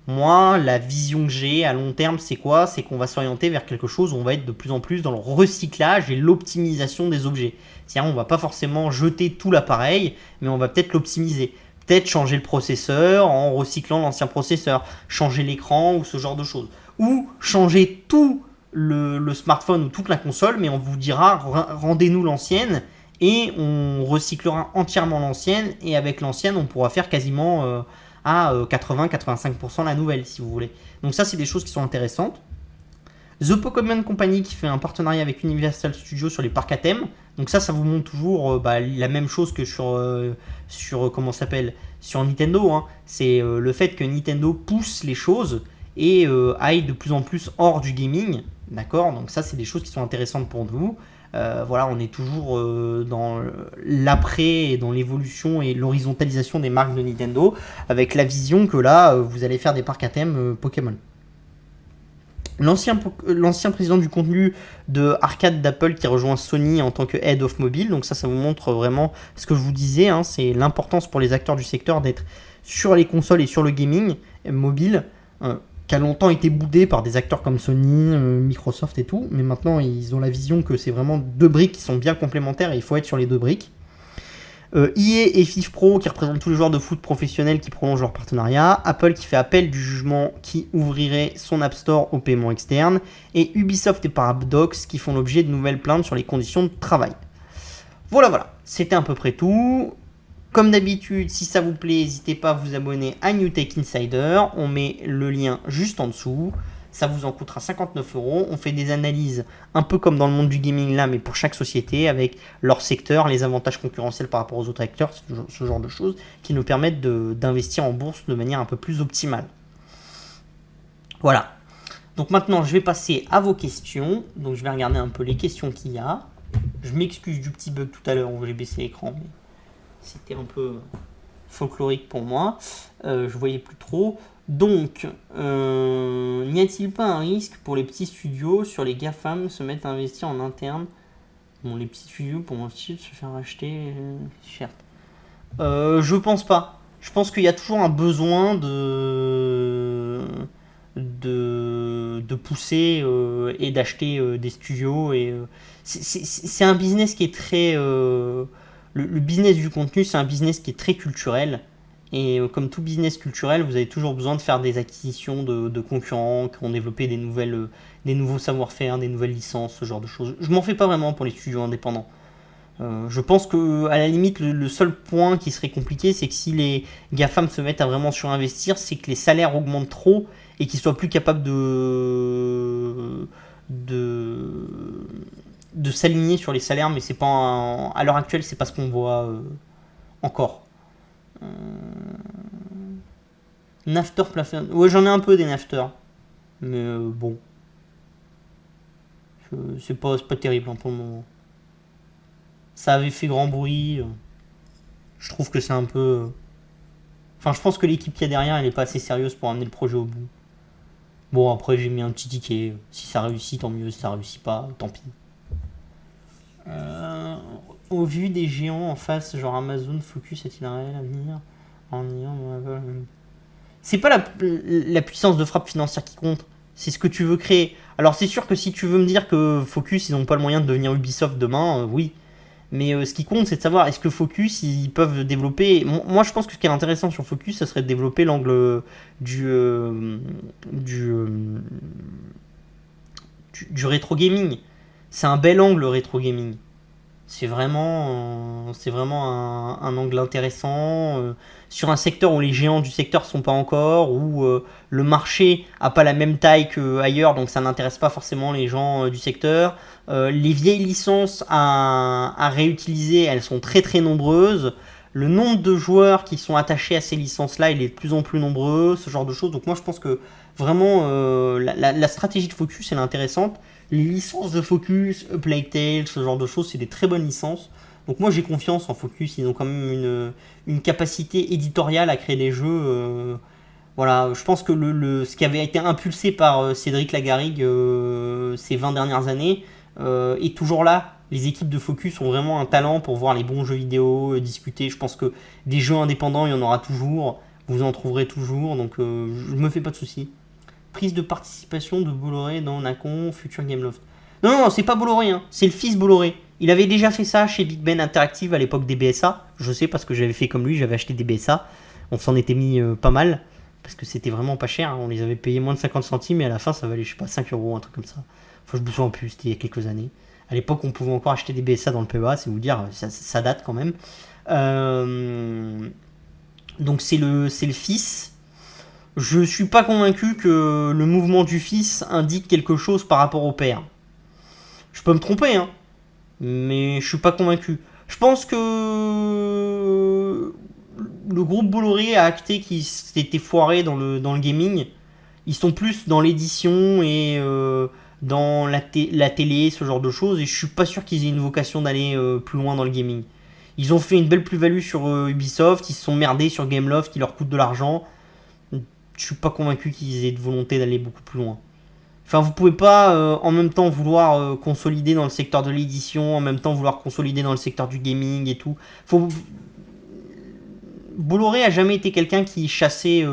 moi, la vision que j'ai à long terme, c'est quoi? C'est qu'on va s'orienter vers quelque chose où on va être de plus en plus dans le recyclage et l'optimisation des objets. C'est-à-dire, on va pas forcément jeter tout l'appareil, mais on va peut-être l'optimiser. Peut-être changer le processeur en recyclant l'ancien processeur, changer l'écran ou ce genre de choses. Ou changer tout le smartphone ou toute la console, mais on vous dira rendez-nous l'ancienne et on recyclera entièrement l'ancienne, et avec l'ancienne, on pourra faire quasiment à 80-85% la nouvelle, si vous voulez. Donc ça, c'est des choses qui sont intéressantes. The Pokémon Company qui fait un partenariat avec Universal Studios sur les parcs à thème. Donc ça vous montre toujours la même chose que sur Nintendo. Hein. C'est le fait que Nintendo pousse les choses et aille de plus en plus hors du gaming. D'accord. Donc ça, c'est des choses qui sont intéressantes pour nous. Voilà, on est toujours dans l'après et dans l'évolution et l'horizontalisation des marques de Nintendo, avec la vision que là, vous allez faire des parcs à thème Pokémon. L'ancien président du contenu de arcade d'Apple qui rejoint Sony en tant que Head of Mobile. Donc ça vous montre vraiment ce que je vous disais, hein, c'est l'importance pour les acteurs du secteur d'être sur les consoles et sur le gaming mobile, qui a longtemps été boudé par des acteurs comme Sony, Microsoft et tout, mais maintenant ils ont la vision que c'est vraiment deux briques qui sont bien complémentaires et il faut être sur les deux briques. EA et FIFPro qui représentent tous les joueurs de foot professionnels qui prolongent leur partenariat, Apple qui fait appel du jugement qui ouvrirait son App Store au paiement externe, et Ubisoft et Paradox qui font l'objet de nouvelles plaintes sur les conditions de travail. Voilà, c'était à peu près tout. Comme d'habitude, si ça vous plaît, n'hésitez pas à vous abonner à New Tech Insider, on met le lien juste en dessous. Ça vous en coûtera 59 €. On fait des analyses un peu comme dans le monde du gaming là, mais pour chaque société, avec leur secteur, les avantages concurrentiels par rapport aux autres acteurs, ce genre de choses qui nous permettent d'investir en bourse de manière un peu plus optimale. Voilà. Donc maintenant, je vais passer à vos questions. Donc je vais regarder un peu les questions qu'il y a. Je m'excuse du petit bug tout à l'heure où j'ai baissé l'écran, mais c'était un peu folklorique pour moi. Je voyais plus trop. Donc, n'y a-t-il pas un risque pour les petits studios sur les GAFAM se mettre à investir en interne? Bon, les petits studios pour mon style se faire acheter cher. Je pense pas. Je pense qu'il y a toujours un besoin de pousser et d'acheter des studios. Et c'est un business qui est très... le business du contenu, c'est un business qui est très culturel. Et comme tout business culturel, vous avez toujours besoin de faire des acquisitions de concurrents qui ont développé des nouveaux savoir-faire, des nouvelles licences, ce genre de choses. Je m'en fais pas vraiment pour les studios indépendants. Je pense que à la limite, le seul point qui serait compliqué, c'est que si les GAFAM se mettent à vraiment surinvestir, c'est que les salaires augmentent trop et qu'ils soient plus capables de s'aligner sur les salaires. Mais c'est pas à l'heure actuelle, c'est pas ce qu'on voit encore. Nafter plafond. Ouais, j'en ai un peu des nafters. Mais bon. C'est pas terrible hein, pour le moment. Ça avait fait grand bruit. Je trouve que c'est un peu. Enfin, je pense que l'équipe qu'il y a derrière, elle est pas assez sérieuse pour amener le projet au bout. Bon, après, j'ai mis un petit ticket. Si ça réussit, tant mieux. Si ça réussit pas, tant pis. Au vu des géants en face, genre Amazon, Focus, est-il réel à venir en ayant c'est pas la puissance de frappe financière qui compte, c'est ce que tu veux créer. Alors c'est sûr que si tu veux me dire que Focus, ils n'ont pas le moyen de devenir Ubisoft demain, oui. Mais ce qui compte, c'est de savoir est-ce que Focus, ils peuvent développer. Moi, je pense que ce qui est intéressant sur Focus, ça serait de développer l'angle du, euh, du, euh, du rétro gaming. C'est un bel angle, le rétro gaming. C'est vraiment un angle intéressant sur un secteur où les géants du secteur sont pas encore, où le marché a pas la même taille qu'ailleurs, donc ça n'intéresse pas forcément les gens du secteur. Les vieilles licences à réutiliser, elles sont très très nombreuses. Le nombre de joueurs qui sont attachés à ces licences-là, il est de plus en plus nombreux, ce genre de choses. Donc moi, je pense que vraiment la stratégie de Focus, elle est intéressante. Les licences de Focus, A Plague Tale, ce genre de choses, c'est des très bonnes licences. Donc moi, j'ai confiance en Focus. Ils ont quand même une capacité éditoriale à créer des jeux. Voilà, je pense que ce qui avait été impulsé par Cédric Lagarrigue ces 20 dernières années est toujours là. Les équipes de Focus ont vraiment un talent pour voir les bons jeux vidéo, discuter. Je pense que des jeux indépendants, il y en aura toujours. Vous en trouverez toujours, donc je me fais pas de soucis. Prise de participation de Bolloré dans Nacon, Future Gameloft. Non, non, c'est pas Bolloré, hein, c'est le fils Bolloré. Il avait déjà fait ça chez Big Ben Interactive à l'époque des BSA. Je sais parce que j'avais fait comme lui, j'avais acheté des BSA. On s'en était mis pas mal parce que c'était vraiment pas cher. Hein. On les avait payés moins de 50 centimes et à la fin ça valait, je sais pas, 5 euros, un truc comme ça. Enfin, je me souviens plus, c'était il y a quelques années. À l'époque, on pouvait encore acheter des BSA dans le PEA, c'est vous dire, ça date quand même. Donc c'est le fils. Je suis pas convaincu que le mouvement du fils indique quelque chose par rapport au père. Je peux me tromper, hein, mais je suis pas convaincu. Je pense que le groupe Bolloré a acté qu'ils s'étaient foirés dans le gaming. Ils sont plus dans l'édition et dans la télé, ce genre de choses, et je suis pas sûr qu'ils aient une vocation d'aller plus loin dans le gaming. Ils ont fait une belle plus-value sur Ubisoft, ils se sont merdés sur Gameloft qui leur coûte de l'argent. Je suis pas convaincu qu'ils aient de volonté d'aller beaucoup plus loin. Enfin, vous pouvez pas en même temps vouloir consolider dans le secteur de l'édition, en même temps vouloir consolider dans le secteur du gaming et tout. Bolloré a jamais été quelqu'un qui chassait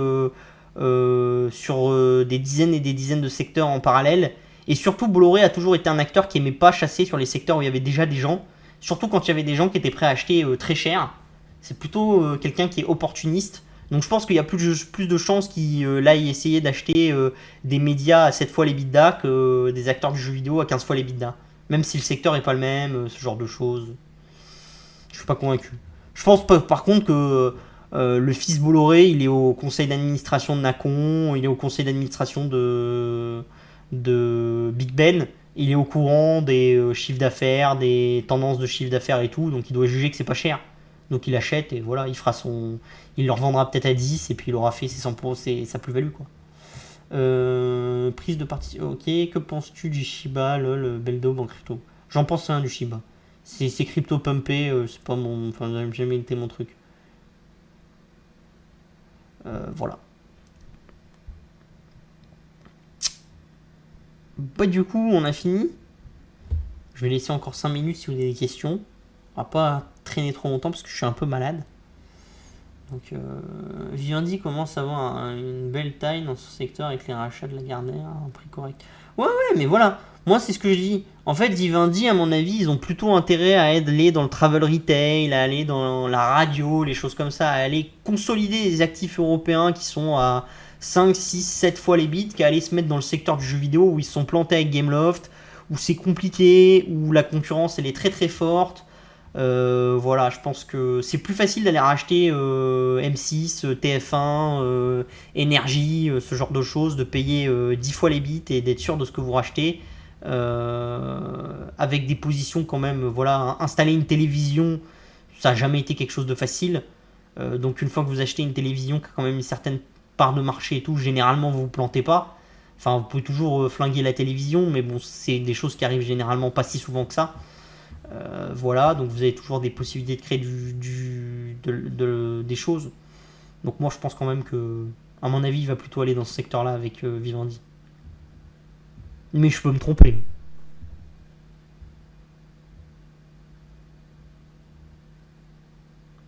sur des dizaines et des dizaines de secteurs en parallèle. Et surtout, Bolloré a toujours été un acteur qui aimait pas chasser sur les secteurs où il y avait déjà des gens. Surtout quand il y avait des gens qui étaient prêts à acheter très cher. C'est plutôt quelqu'un qui est opportuniste. Donc je pense qu'il y a plus de chances qu'il aille essayer d'acheter des médias à 7 fois les bidas que des acteurs du jeu vidéo à 15 fois les bidas. Même si le secteur est pas le même, ce genre de choses. Je suis pas convaincu. Je pense par contre que le fils Bolloré, il est au conseil d'administration de Nacon, il est au conseil d'administration de Big Ben, il est au courant des chiffres d'affaires, des tendances de chiffre d'affaires et tout, donc il doit juger que c'est pas cher. Donc il achète et voilà, il le revendra peut-être à 10 et puis il aura fait ses 100%, sa plus-value quoi. Prise de partie. Ok, que penses-tu du Shiba, lol, Beldob en crypto? J'en pense rien du Shiba. C'est crypto pumpé, c'est pas mon. Enfin, ça n'a jamais été mon truc. Voilà. Bah, du coup, on a fini. Je vais laisser encore 5 minutes si vous avez des questions. On va pas traîner trop longtemps parce que je suis un peu malade. Donc, Vivendi commence à avoir une belle taille dans ce secteur avec les rachats de Lagardère à un prix correct. Ouais, ouais, mais voilà. Moi, c'est ce que je dis. En fait, Vivendi, à mon avis, ils ont plutôt intérêt à aller dans le travel retail, à aller dans la radio, les choses comme ça, à aller consolider les actifs européens qui sont à 5, 6, 7 fois les bits, qu'à aller se mettre dans le secteur du jeu vidéo où ils se sont plantés avec Gameloft, où c'est compliqué, où la concurrence elle est très très forte. Voilà, je pense que c'est plus facile d'aller racheter M6, TF1, Énergie, ce genre de choses, de payer 10 fois les bits et d'être sûr de ce que vous rachetez. Avec des positions quand même, voilà, installer une télévision, ça n'a jamais été quelque chose de facile. Donc une fois que vous achetez une télévision qui a quand même une certaine part de marché et tout, généralement vous vous plantez pas. Enfin, vous pouvez toujours flinguer la télévision, mais bon, c'est des choses qui arrivent généralement pas si souvent que ça. Voilà, donc vous avez toujours des possibilités de créer des choses. Donc moi je pense quand même que, à mon avis, il va plutôt aller dans ce secteur-là avec Vivendi. Mais je peux me tromper.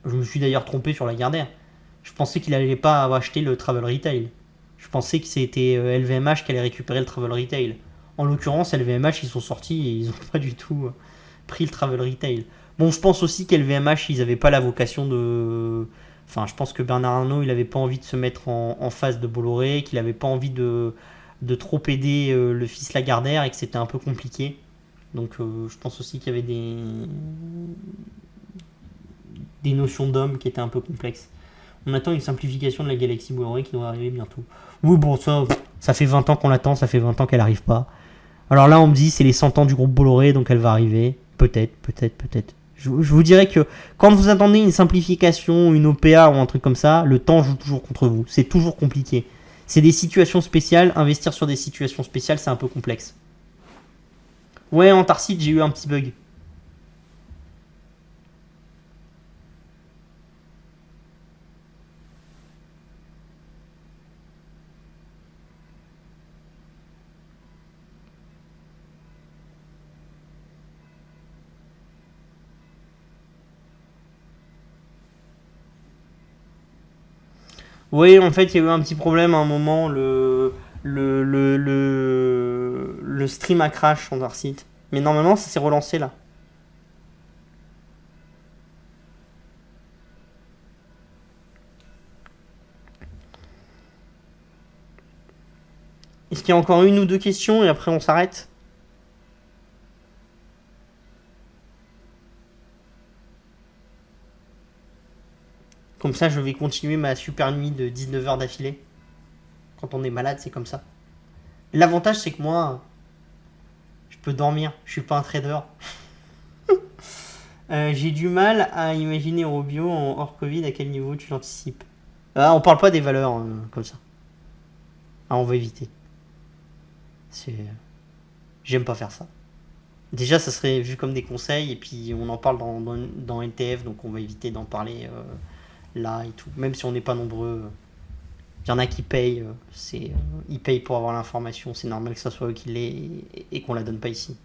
Je me suis d'ailleurs trompé sur Lagardère. Je pensais qu'il allait pas acheter le travel retail. Je pensais que c'était LVMH qui allait récupérer le travel retail. En l'occurrence, LVMH, ils sont sortis et ils ont pas du tout pris le travel retail. Bon, je pense aussi qu'LVMH, ils avaient pas la vocation de... Enfin, je pense que Bernard Arnault, il avait pas envie de se mettre en face de Bolloré, qu'il avait pas envie de trop aider le fils Lagardère et que c'était un peu compliqué. Donc, je pense aussi qu'il y avait des notions d'homme qui étaient un peu complexes. On attend une simplification de la galaxie Bolloré qui doit arriver bientôt. Oui, bon, ça fait 20 ans qu'on l'attend, ça fait 20 ans qu'elle arrive pas. Alors là, on me dit c'est les 100 ans du groupe Bolloré, donc elle va arriver. Peut-être, peut-être, peut-être. Je vous dirais que quand vous attendez une simplification, une OPA ou un truc comme ça, le temps joue toujours contre vous. C'est toujours compliqué. C'est des situations spéciales. Investir sur des situations spéciales, c'est un peu complexe. Ouais, Antarctique, j'ai eu un petit bug. Oui, en fait, il y a eu un petit problème à un moment. Le stream a crash sur leur site. Mais normalement, ça s'est relancé là. Est-ce qu'il y a encore une ou deux questions et après on s'arrête? Comme ça, je vais continuer ma super nuit de 19 heures d'affilée. Quand on est malade, c'est comme ça. L'avantage, c'est que moi, je peux dormir. Je suis pas un trader. J'ai du mal à imaginer Robio en hors Covid. À quel niveau tu l'anticipes? Ah, on parle pas des valeurs comme ça. Ah, on va éviter. C'est... J'aime pas faire ça. Déjà, ça serait vu comme des conseils, et puis on en parle dans LTF, donc on va éviter d'en parler là et tout. Même si on n'est pas nombreux, il y en a qui payent, ils payent pour avoir l'information, c'est normal que ça soit eux qui l'aient et qu'on la donne pas ici.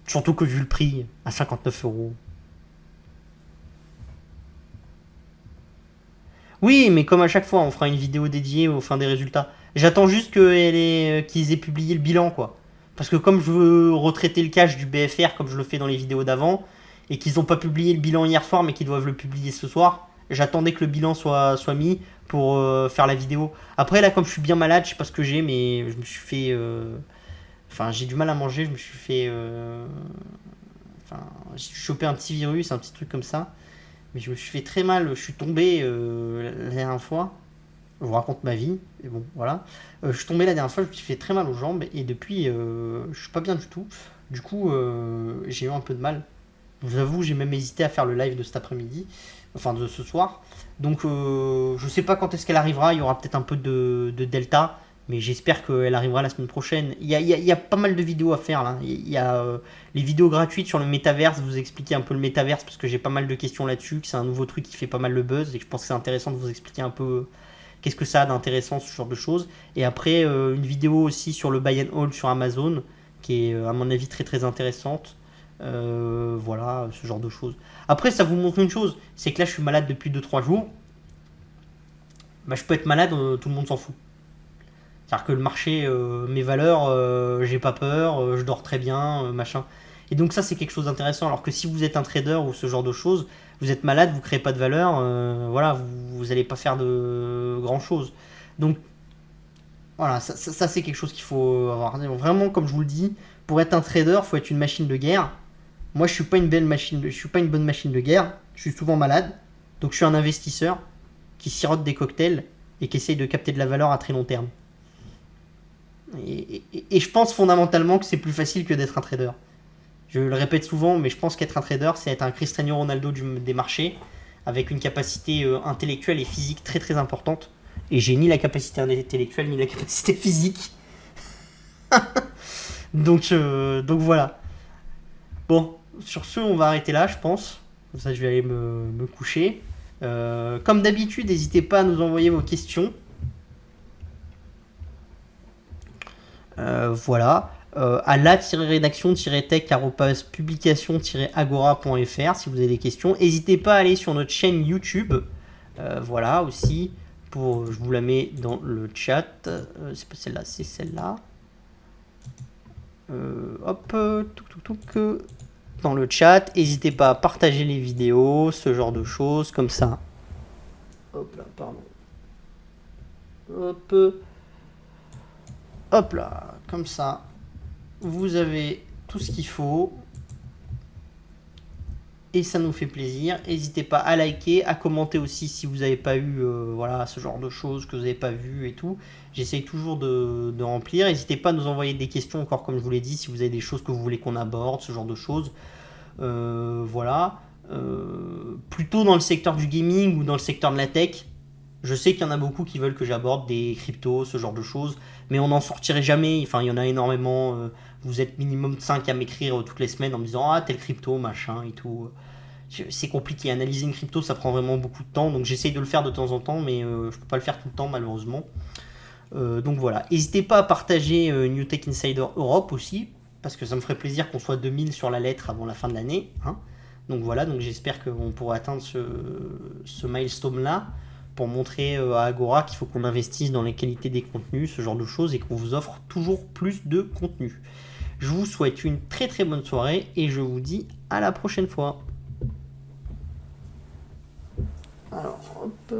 Surtout que vu le prix, à 59 euros. Oui, mais comme à chaque fois, on fera une vidéo dédiée aux fins des résultats. J'attends juste qu'ils aient publié le bilan, quoi. Parce que comme je veux retraiter le cash du BFR comme je le fais dans les vidéos d'avant, et qu'ils n'ont pas publié le bilan hier soir, mais qu'ils doivent le publier ce soir, j'attendais que le bilan soit mis pour faire la vidéo. Après, là, comme je suis bien malade, je sais pas ce que j'ai, mais je me suis fait... Enfin, j'ai du mal à manger, je me suis fait... Enfin, j'ai chopé un petit virus, un petit truc comme ça. Mais je me suis fait très mal, je suis tombé la dernière fois. Je vous raconte ma vie, et bon, voilà. Je suis tombé la dernière fois, je me suis fait très mal aux jambes, et depuis, je suis pas bien du tout. Du coup, j'ai eu un peu de mal. Je vous avoue, j'ai même hésité à faire le live de cet après-midi, enfin de ce soir. Donc, je sais pas quand est-ce qu'elle arrivera, il y aura peut-être un peu de Delta, mais j'espère qu'elle arrivera la semaine prochaine. Il y a pas mal de vidéos à faire là. Il y a les vidéos gratuites sur le métaverse, vous expliquer un peu le métaverse, parce que j'ai pas mal de questions là-dessus, que c'est un nouveau truc qui fait pas mal le buzz, et que je pense que c'est intéressant de vous expliquer un peu qu'est-ce que ça a d'intéressant, ce genre de choses. Et après, une vidéo aussi sur le buy and hold sur Amazon, qui est à mon avis très très intéressante. Voilà, ce genre de choses. Après, ça vous montre une chose, c'est que là je suis malade depuis 2-3 jours. Bah, je peux être malade, tout le monde s'en fout. C'est-à-dire que le marché, mes valeurs, j'ai pas peur, je dors très bien, machin. Et donc ça c'est quelque chose d'intéressant. Alors que si vous êtes un trader ou ce genre de choses, vous êtes malade, vous créez pas de valeur, voilà, vous allez pas faire de grand chose. Donc voilà, ça, c'est quelque chose qu'il faut avoir. Vraiment, comme je vous le dis, pour être un trader, faut être une machine de guerre. Moi, je suis pas une belle machine, je suis pas une bonne machine de guerre. Je suis souvent malade, donc je suis un investisseur qui sirote des cocktails et qui essaye de capter de la valeur à très long terme. Et je pense fondamentalement que c'est plus facile que d'être un trader. Je le répète souvent, mais je pense qu'être un trader, c'est être un Cristiano Ronaldo des marchés, avec une capacité intellectuelle et physique très très importante. Et j'ai ni la capacité intellectuelle ni la capacité physique. Donc voilà. Bon, sur ce, on va arrêter là, je pense. Comme ça, je vais aller me coucher. Comme d'habitude, n'hésitez pas à nous envoyer vos questions. Voilà. À la-rédaction-tech-publication-agora.fr si vous avez des questions. N'hésitez pas à aller sur notre chaîne YouTube Voilà aussi, je vous la mets dans le chat. C'est pas celle-là, c'est celle-là. Hop, dans le chat. N'hésitez pas à partager les vidéos, ce genre de choses, comme ça. Hop là, pardon. Hop là, comme ça. Vous avez tout ce qu'il faut. Et ça nous fait plaisir. N'hésitez pas à liker, à commenter aussi si vous n'avez pas eu voilà, ce genre de choses que vous n'avez pas vu et tout. J'essaye toujours de remplir. N'hésitez pas à nous envoyer des questions encore comme je vous l'ai dit, si vous avez des choses que vous voulez qu'on aborde, ce genre de choses. Voilà. Plutôt dans le secteur du gaming ou dans le secteur de la tech. Je sais qu'il y en a beaucoup qui veulent que j'aborde des cryptos, ce genre de choses, mais on n'en sortirait jamais. Enfin, il y en a énormément. Vous êtes minimum 5 à m'écrire toutes les semaines en me disant ah, tel crypto, machin et tout. C'est compliqué. Analyser une crypto, ça prend vraiment beaucoup de temps. Donc j'essaye de le faire de temps en temps, mais je peux pas le faire tout le temps, malheureusement. Donc voilà. N'hésitez pas à partager New Tech Insider Europe aussi, parce que ça me ferait plaisir qu'on soit 2000 sur la lettre avant la fin de l'année. Hein. Donc voilà, donc j'espère qu'on pourra atteindre ce milestone-là pour montrer à Agora qu'il faut qu'on investisse dans les qualités des contenus, ce genre de choses, et qu'on vous offre toujours plus de contenu. Je vous souhaite une très très bonne soirée et je vous dis à la prochaine fois. Alors, hop.